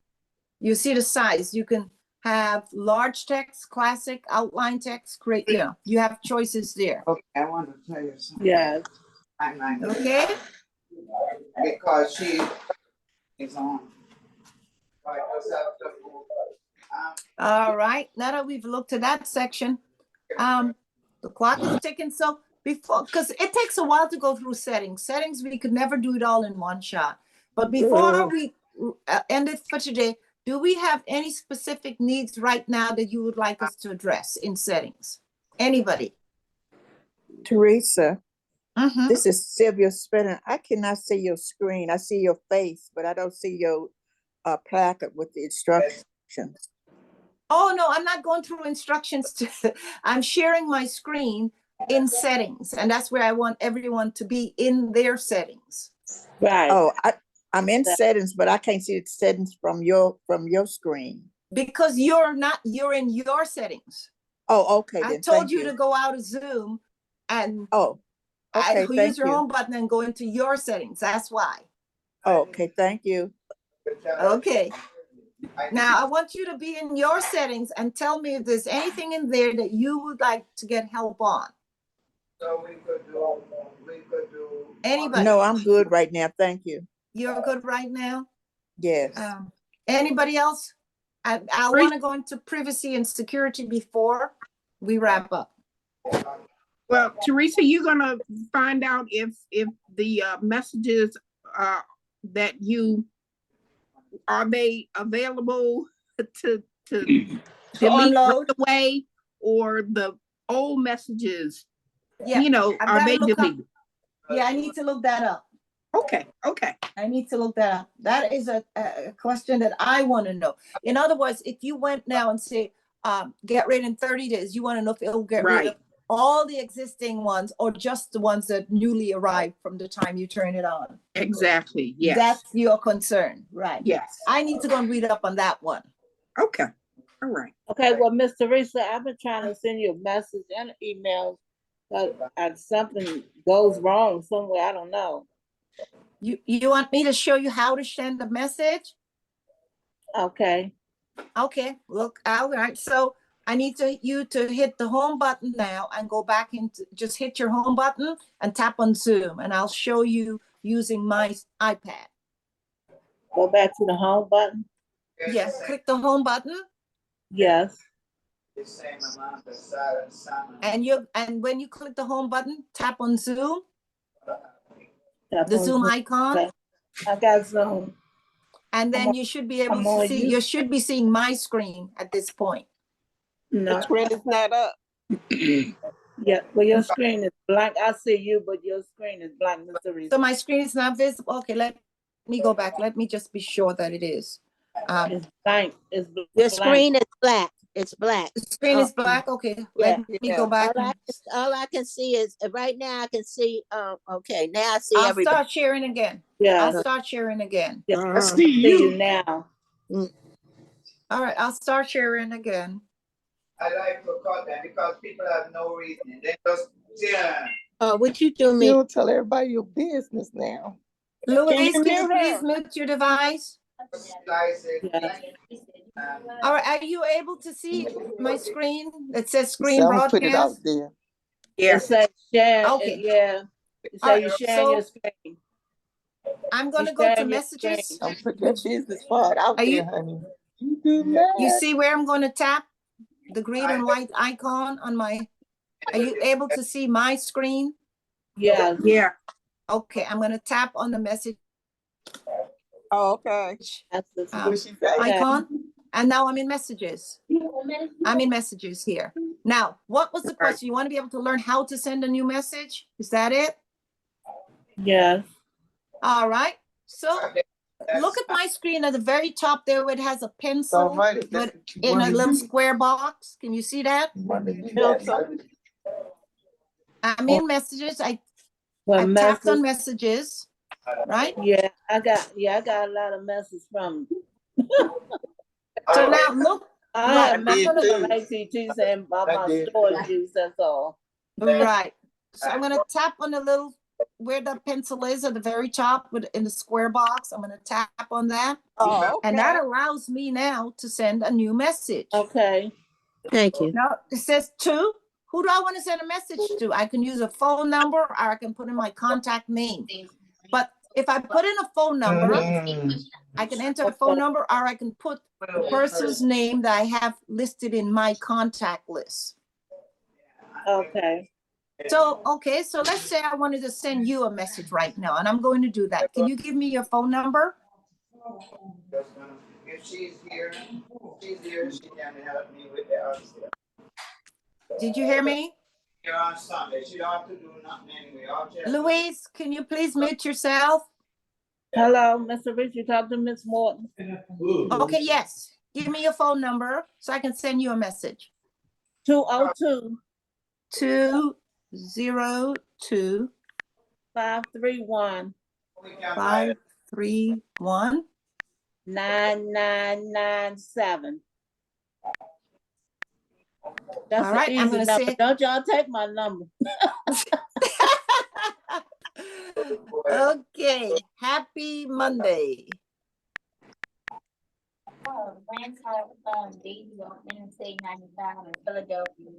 You see the size. You can have large text, classic, outline text, create, you have choices there. Okay, I want to tell you something. Yes. Okay. Because she is on. All right, now that we've looked at that section, the clock is ticking. So before, because it takes a while to go through settings. Settings, we could never do it all in one shot. But before we end it for today, do we have any specific needs right now that you would like us to address in settings? Anybody? Teresa, Mhm. this is Sylvia Spinner. I cannot see your screen. I see your face, but I don't see your placard with the instructions. Oh, no, I'm not going through instructions. I'm sharing my screen in settings, and that's where I want everyone to be in their settings. Right. Oh, I'm in settings, but I can't see the settings from your screen. Because you're in your settings. Oh, okay. I Then told thank you to go out of Zoom and okay, use thank your you. home button and go into your settings. That's why. Okay, thank you. Okay. Now I want you to be in your settings and tell me if there's anything in there that you would like to get help on. So we could do. Anybody? No, I'm good right now. Thank you. You're good right now? Yes. Anybody else? I want to go into privacy and security before we wrap up. Well, Teresa, you're gonna find out if the messages that you are they available to delete right away, or the old messages, Yeah, are they deleted? Yeah, I need to look that up. Okay. I need to look that up. That is a question that I want to know. In other words, if you went now and say, get rid in 30 days, you want to know if it'll get rid of all the existing ones or just the ones that newly arrived from the time you turn it on. Exactly. Yes. That's your concern, right? Yes. I need to go and read up on that one. Okay. All right. Okay. Well, Miss Teresa, I've been trying to send you a message and an email, but something goes wrong somewhere. I don't know. You want me to show you how to send a message? Okay. Okay. Look, all right. So I need you to hit the home button now and go back into, just hit your home button and tap on Zoom, and I'll show you using my iPad. Go back to the home button. Yes, click the home button. Yes. And when you click the home button, tap on Zoom. The Zoom icon. Okay. I got Zoom. And then you should be able to see, you should be seeing my screen at this point. No. The screen is not up. Yeah, well, your screen is blank. I see you, but your screen is blank, Mr. Reese. So my screen is not visible. Okay, let me go back. Let me just be sure that it is. It's blank. It's blank. The screen is black. It's black. The screen is black. Okay, let me go back. All I can see is right now. I can see. Okay, now I see I'll everybody. start sharing again. Yeah, I'll start sharing again. Yeah, I see you now. All right, I'll start sharing again. I like to cut them because people have no reason. They just What you do, me? You don't tell everybody your business now. Louise, can you please mute your device? Yeah. All right, are you able to see my screen? It says screen So broadcast. put it out there. Yeah. It says share. Okay. Yeah. It says you sharing your screen. I'm going to go to messages. I'm putting your business part out there, honey. You do that. You see where I'm going to tap? The green and white icon on my, are you able to see my screen? Yeah. Yeah. Okay, I'm going to tap on the message okay. icon. And now I'm in messages. I'm in messages here. Now, what was the question? You want to be able to learn how to send a new message? Is that it? Yes. All right. So look at my screen at the very top there where it has a pencil in a little square box. Can you see that? I'm in messages. I tapped on messages, right? Yeah, I got a lot of messages from. So now look. I had a message from AT&T saying about my storage use, that's all. Right. So I'm gonna tap on the little, where the pencil is at the very top in the square box. I'm gonna tap on that. Oh, okay. And that allows me now to send a new message. Okay. Thank you. Now it says to. Who do I want to send a message to? I can use a phone number or I can put in my contact name. But if I put in a phone number, I can enter a phone number, or I can put the person's name that I have listed in my contact list. Okay. So, okay, so let's say I wanted to send you a message right now, and I'm going to do that. Can you give me your phone number? If she's here, she can help me with the other stuff. Did you hear me? Here on Sunday, she don't have to do nothing anyway. Louise, can you please mute yourself? Hello, Mr. Rich, you talk to Miss Morton. Okay, yes. Give me your phone number so I can send you a message. 202 202 531 531 9997. That's All right, an I'm easy gonna number. say- Don't y'all take my number. Okay, happy Monday.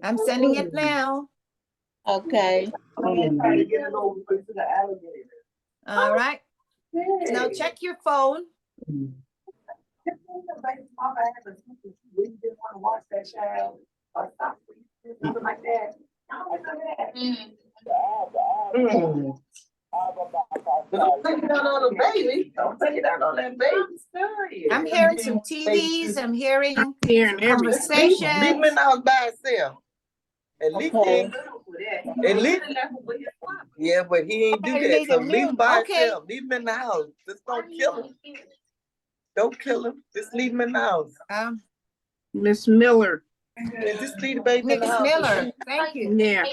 I'm sending it now. Okay. All right. Now check your phone. Don't take it out on the baby. Don't take it out on that baby. I'm hearing some TVs. I'm hearing Hearing everything. conversation. Leave him in the house by himself. At least Okay. at least, yeah, but he ain't do Okay, that. leave So him leave him by Okay. himself. Leave him in the house. Just don't kill him. Don't kill him. Just leave him in the house. Miss Miller. Yeah, just leave the baby in the Miss house. Miller, thank you. Yeah.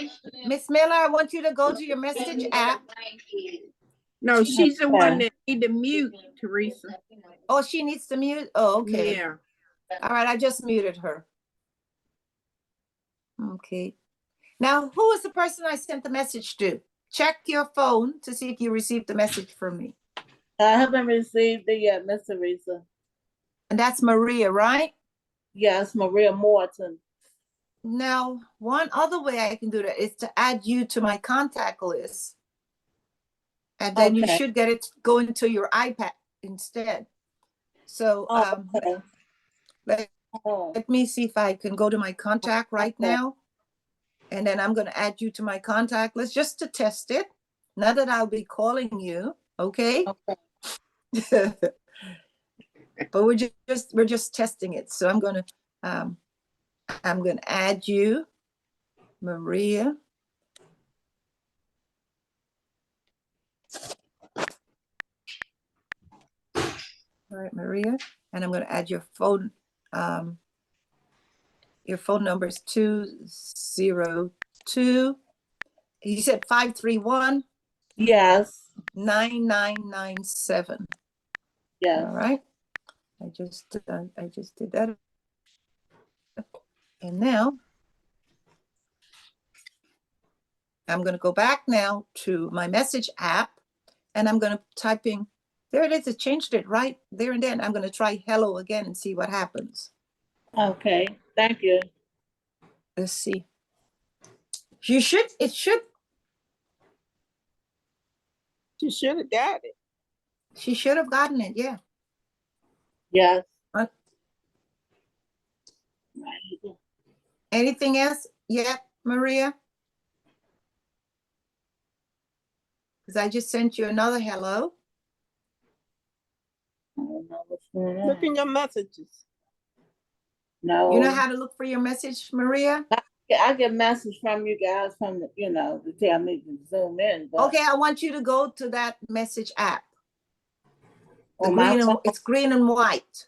Miss Miller, I want you to go to your message app. No, she's the one that need to mute, Teresa. Oh, she needs to mute? Oh, okay. Yeah. All right, I just muted her. Okay. Now, who is the person I sent the message to? Check your phone to see if you received the message from me. I haven't received it yet, Miss Teresa. And that's Maria, right? Yes, Maria Morton. Now, one other way I can do that is to add you to my contact list. And then you Okay. should get it going to your iPad instead. So Okay. let me see if I can go to my contact right now. And then I'm going to add you to my contact list just to test it. Not that I'll be calling you, okay? Okay. But we're just testing it. So I'm going to add you, Maria. All right, Maria, and I'm going to add your phone. Your phone number is 202. You said 531. Yes. 9997. Yes. All right. I just did that. And now I'm going to go back now to my message app, and I'm going to type in. There it is. It changed it right there and then. I'm going to try hello again and see what happens. Okay. Thank you. Let's see. It should. She should have got it. She should have gotten it. Yeah. Yes. Anything else yet, Maria? Because I just sent you another hello. I don't know what's going on. Look in your messages. No. You know how to look for your message, Maria? I get message from you guys from the, to tell me to zoom in. But Okay, I want you to go to that message app. on my phone. It's green and white.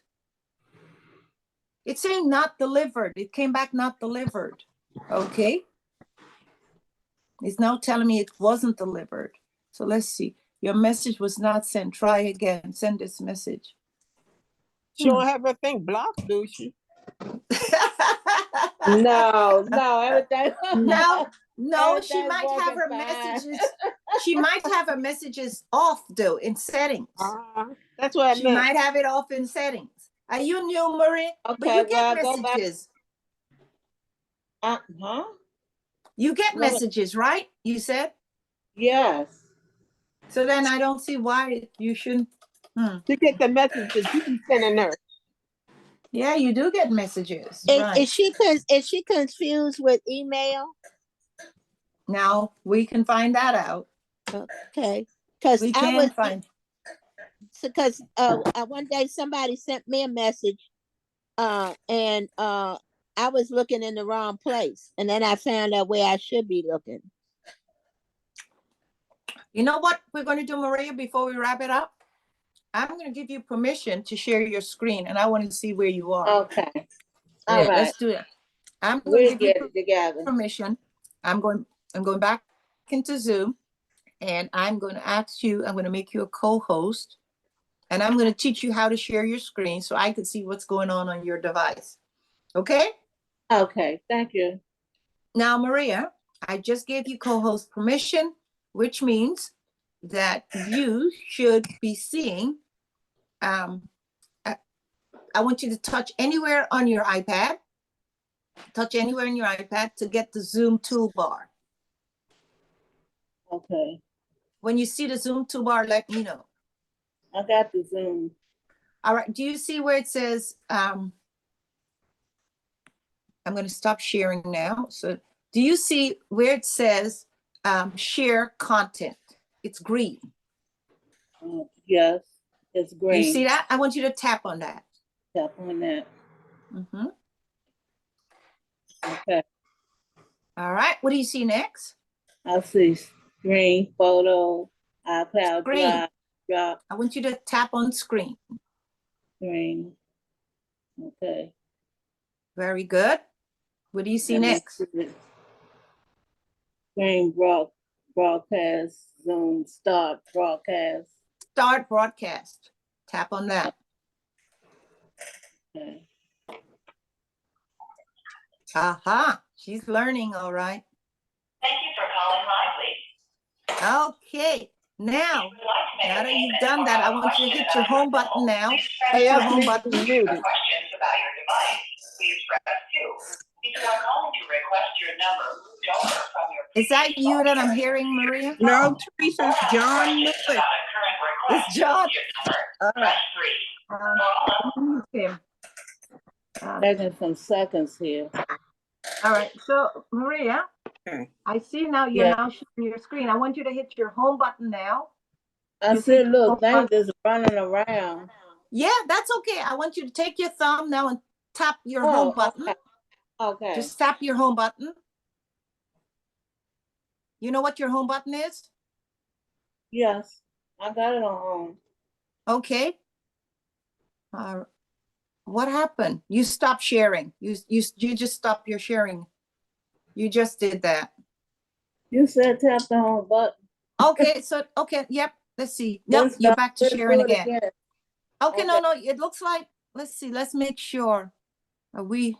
It's saying not delivered. It came back not delivered. Okay. It's now telling me it wasn't delivered. So let's see. Your message was not sent. Try again. Send this message. She don't have her thing blocked, do she? No, everything. No, she Everything's might have her working fine. messages. She might have her messages off though in settings. That's what I She meant. might have it off in settings. Are you new, Marie? But Okay, you get well, go back. messages. Huh? You get No. messages, right? You said? Yes. So then I don't see why you shouldn't. To get the message that you be sending her. Yeah, you do get messages. Is, Right. is she confused with email? Now we can find that out. Okay. Because We I can was find. because one day somebody sent me a message and I was looking in the wrong place, and then I found out where I should be looking. You know what we're going to do, Maria, before we wrap it up? I'm going to give you permission to share your screen, and I want to see where you are. Okay. All right. Let's do it. I'm going We'll to give get you it together. permission. I'm going back into Zoom, and I'm going to ask you, I'm going to make you a co-host, and I'm going to teach you how to share your screen so I can see what's going on your device. Okay? Okay, thank you. Now, Maria, I just gave you co-host permission, which means that you should be seeing, I want you to touch anywhere on your iPad, to get the Zoom toolbar. Okay. When you see the Zoom toolbar, let me know. I got the Zoom. All right, do you see where it says, I'm going to stop sharing now. So do you see where it says share content? It's green. Yes, it's green. You see that? I want you to tap on that. Tap on that. Mm-hmm. Okay. All right, what do you see next? I see screen, photo, iCloud Screen. Drive. I want you to tap on screen. Screen. Okay. Very good. What do you see next? Screen broadcast, Zoom, start broadcast. Start broadcast. Tap on that. Okay. Aha, she's learning, all right. Thank you for calling Lively. Okay, now that you've done that, I want you to hit your home button now. Hit Hey, your else home needs to button. be muted. Questions about your device, please press 2. If you are calling to request your number moved over from your Is that you that I'm hearing, Maria? No, Teresa, it's John Lewis. It's John. All right. Okay. Taking some seconds here. All right, so Maria, Okay. I see now you're now sharing your screen. I want you to hit your home button now. I see a little thing that's running around. Yeah, that's okay. I want you to take your thumb now and tap your home button. Okay. Just tap your home button. You know what your home button is? Yes, I got it on home. Okay. What happened? You stopped sharing. You just stopped your sharing. You just did that. You said tap the home button. Okay, so yep. Let's see. Nope, you're back to sharing again. Okay, no, it looks like, let's see, let's make sure. Are we?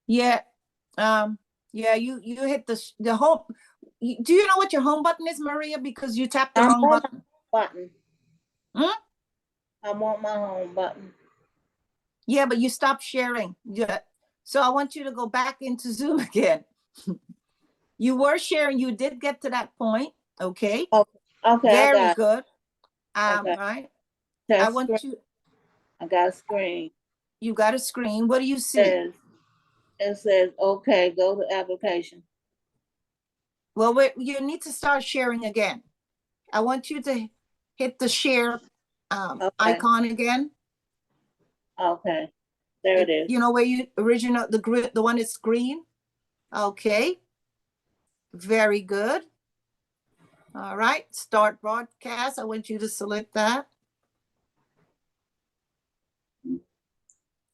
Yeah, yeah, you hit the home. Do you know what your home button is, Maria? Because you tapped the wrong button. I'm on my home button. Yeah, but you stopped sharing. Yeah. So I want you to go back into Zoom again. You were sharing, you did get to that point. Okay. Okay. Very good. Okay. Right. Test I want screen. you. I got a screen. You got a screen. What do you see? It says, okay, go to application. Well, you need to start sharing again. I want you to hit the share icon again. Okay. There it is. You know where you the one is green. Okay. Very good. All right. Start broadcast. I want you to select that.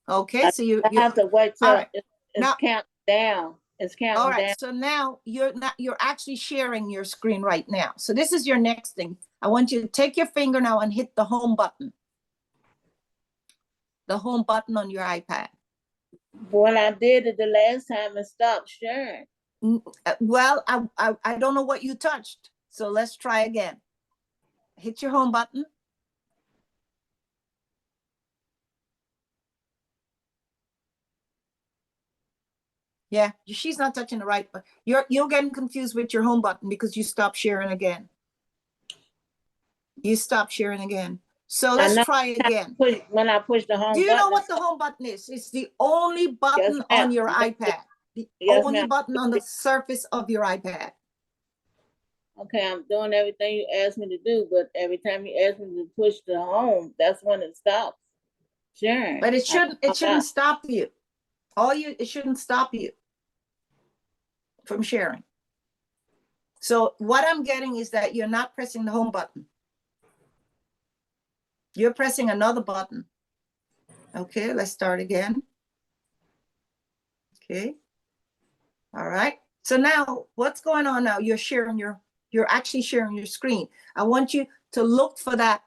Okay. So you have to wait till right. it's counting down. It's counting all right, down. so now you're actually sharing your screen right now. So this is your next thing. I want you to take your finger now and hit the home button. The home button on your iPad. When I did it the last time, it stopped sharing. Well, I don't know what you touched. So let's try again. Hit your home button. Yeah, she's not touching the right, but you're getting confused with your home button because you stopped sharing again. You stopped sharing again. So let's try again. When I push the home Do you button. know what the home button is? It's the only button on your iPad. The Yes, only ma'am. button on the surface of your iPad. Okay, I'm doing everything you asked me to do, but every time you ask me to push the home, that's when it stops sharing. But it shouldn't stop you. It shouldn't stop you from sharing. So what I'm getting is that you're not pressing the home button. You're pressing another button. Okay, let's start again. Okay. All right. So now what's going on now? You're actually sharing your screen. I want you to look for that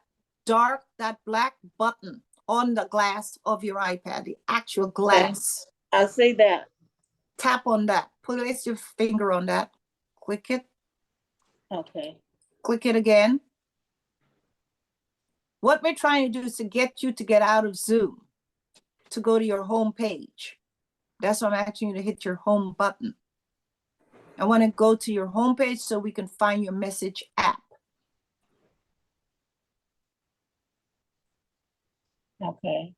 black button on the glass of your iPad, the actual glass. I see that. Tap on that. Place your finger on that. Click it. Okay. Click it again. What we're trying to do is to get you to get out of Zoom, to go to your home page. That's why I'm asking you to hit your home button. I want to go to your home page so we can find your message app. Okay.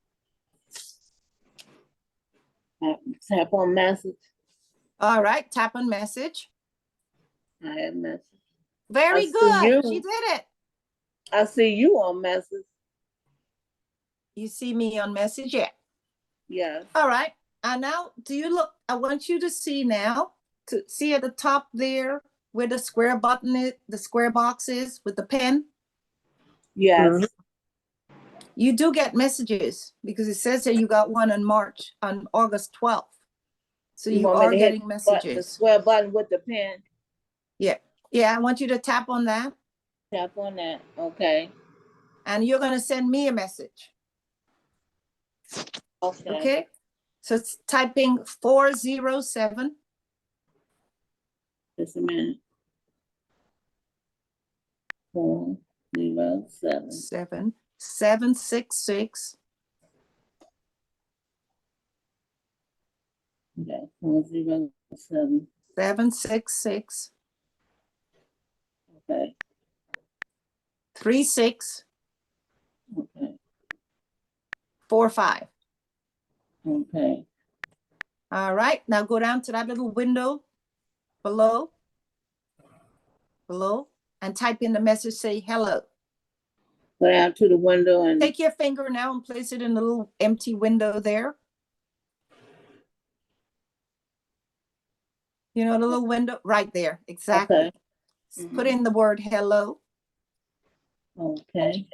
Tap on message. All right, tap on message. I have message. Very good. She did it. I see you on message. You see me on message? Yeah. Yes. All right. And now, do you look? I want you to see now, to see at the top there where the square button is, the square box is with the pen. Yes. You do get messages because it says that you got one on August 12th. So you want me are to getting hit messages. The square button with the pen. Yeah. Yeah, I want you to tap on that. Tap on that. Okay. And you're going to send me a message. Okay. Okay. So it's typing 407. Just a minute. 407. 766. Okay. 407. 766. Okay. 36. Okay. 45. Okay. All right. Now go down to that little window below, and type in the message, say hello. Go down to the window and take your finger now and place it in the little empty window there. You know, the little window right there. Exactly. Okay. Put in the word hello. Okay.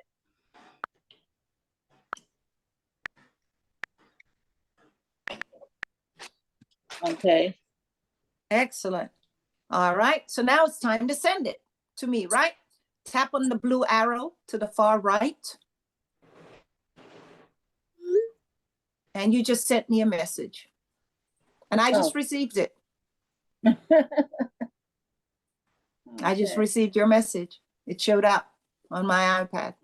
Okay. Excellent. All right. So now it's time to send it to me, right? Tap on the blue arrow to the far right. And you just sent me a message. And I just received it. I just received your message. It showed up on my iPad.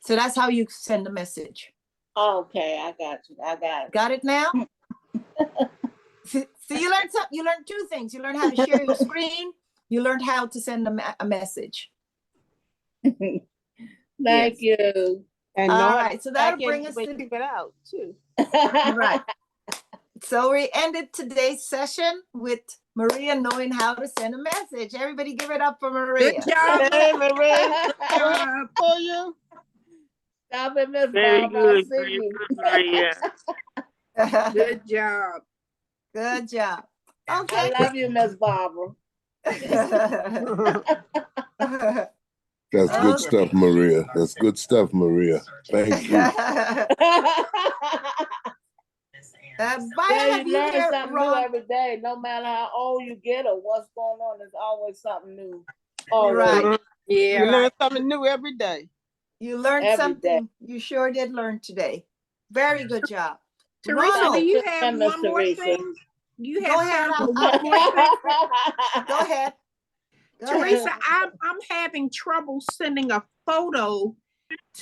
So that's how you send a message. Okay, I got you. I got it. Got it now? So you learned something. You learned two things. You learned how to share your screen. You learned how to send a message. Thank you. And all Nora, right, so that'll I bring can us to keep it out too. right. So we ended today's session with Maria knowing how to send a message. Everybody give it up for Maria. Good job, Hey, Maria. Good job. For you. Stop it, Miss Very Bob. I good, see you. Maria. Good job. Good job. Okay. I love you, Miss Barbara. That's good stuff, Maria. That's good stuff, Maria. Thank you. Baya, have You you learn heard something new every day. No matter how old you get or what's going on, there's always something new. Right. Yeah. You learn something new every day. You learned Every something. You sure did learn today. Very good job. Teresa, Ronald, do you have Miss one more Teresa. thing? Do you Go have ahead. time for one more thing? Go ahead. Teresa, I'm having trouble sending a photo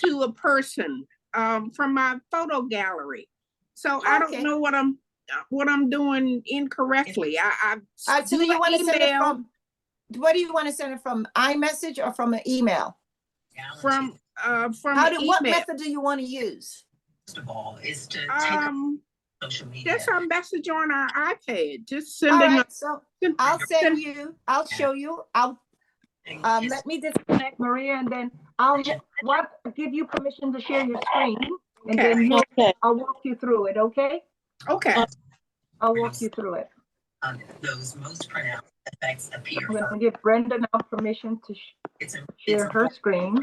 to a person from my photo gallery. So I don't know what I'm what I'm doing incorrectly. I All right, so do do you an want to send it email from, what do you want to send it from, iMessage or from an email? from How an do, what email. method do you want to use? First of all, is to take social media. That's our message on our iPad. Just All sending. right, so I'll send you, I'll show you, let me disconnect Maria, and then I'll give you permission to share your screen, and Okay. then Okay. I'll walk you through it, okay? Okay. I'll walk you through it. Those most pronounced effects appear I'm gonna first. give Brenda now permission to share her screen.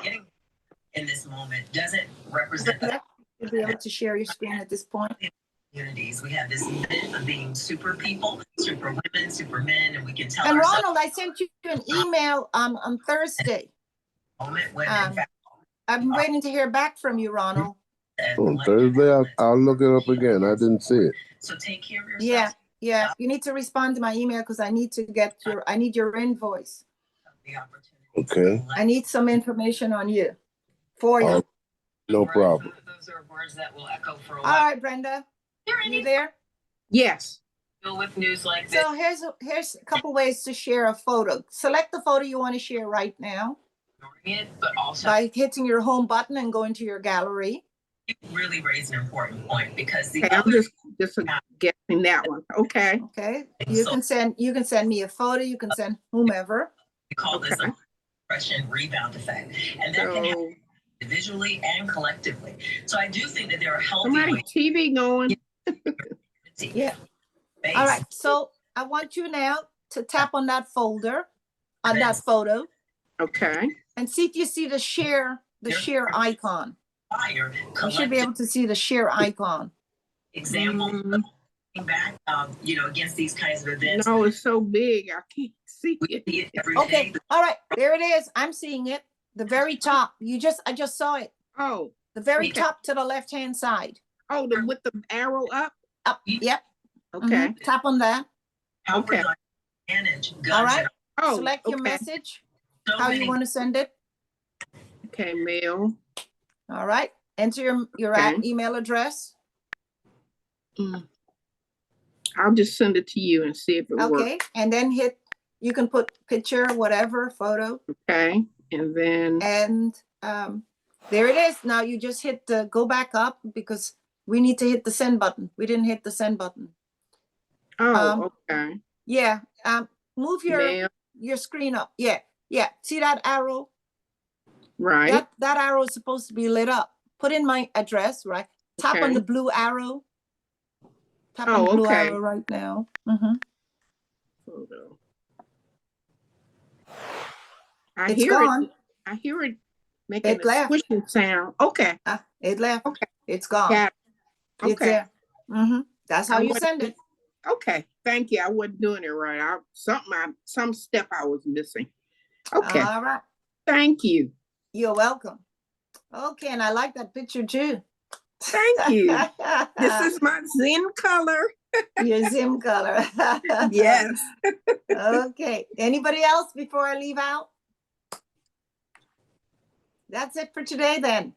Getting in this moment doesn't represent the Brenda, you'll be able to share your screen at this point. communities. We have this myth of being super people, super women, super men, and we can tell And ourselves Ronald, I sent you an email on Thursday. moment when in fact I'm waiting to hear back from you, Ronald. On Thursday, I'll look it up again. I didn't see it. so take care of yourself. Yeah. You need to respond to my email because I need to get I need your invoice. The opportunity. Okay. I need some information on you, for you. No problem. Those are words that will echo for a All while. right, Brenda, you there? Yes. Deal with news like this. So here's a couple ways to share a photo. Select the photo you want to share right now It, but also by hitting your home button and going to your gallery. you really raise an important point because the Okay, I'm other just guessing that one. Okay. Okay. You can send me a photo, you can send whomever. we call this Okay. a impression rebound effect, and that can happen individually and collectively. So I do think that there are healthy Somebody ways TV going. to Yeah. base. All right. So I want you now to tap on that folder, on that photo, Okay. and see if you see the share icon. Fire, You should be able to see the share icon. example back against these kinds of events. No, it's so big. I can't see We it. see it every Okay. day. All right. There it is. I'm seeing it. The very top. I just saw it. Oh. The very Okay. top to the left-hand side. Oh, with the arrow up? Up. Yep. Okay. Mhm. Tap on that. How Okay. we're going to manage guns. All right. Oh, Select your okay. message, So how many you want to send it. Okay, mail. All right. Enter your Okay. email address. I'll just send it to you and see if it works. Okay. And then you can put picture, whatever, photo. Okay. And then, And there it is. Now you just hit the go back up because we need to hit the send button. We didn't hit the send button. okay. Yeah. Move Mail. your screen up. Yeah. See that arrow? Right. That arrow is supposed to be lit up. Put in my address, right? Tap on Okay. the blue arrow. Tap on the blue okay. arrow right now. Mhm. Photo. I It's hear gone. it. I hear it making It a left. squishing sound. Okay. It left. Okay. It's gone. Got it. It's Okay. there. That's how I you wasn't- send it. Okay. Thank you. I wasn't doing it right. Some step I was missing. Okay. All right. Thank you. You're welcome. Okay, and I like that picture too. Thank you. This is my Zen color. Your Zim color. Yes. Okay. Anybody else before I leave out? That's it for today then.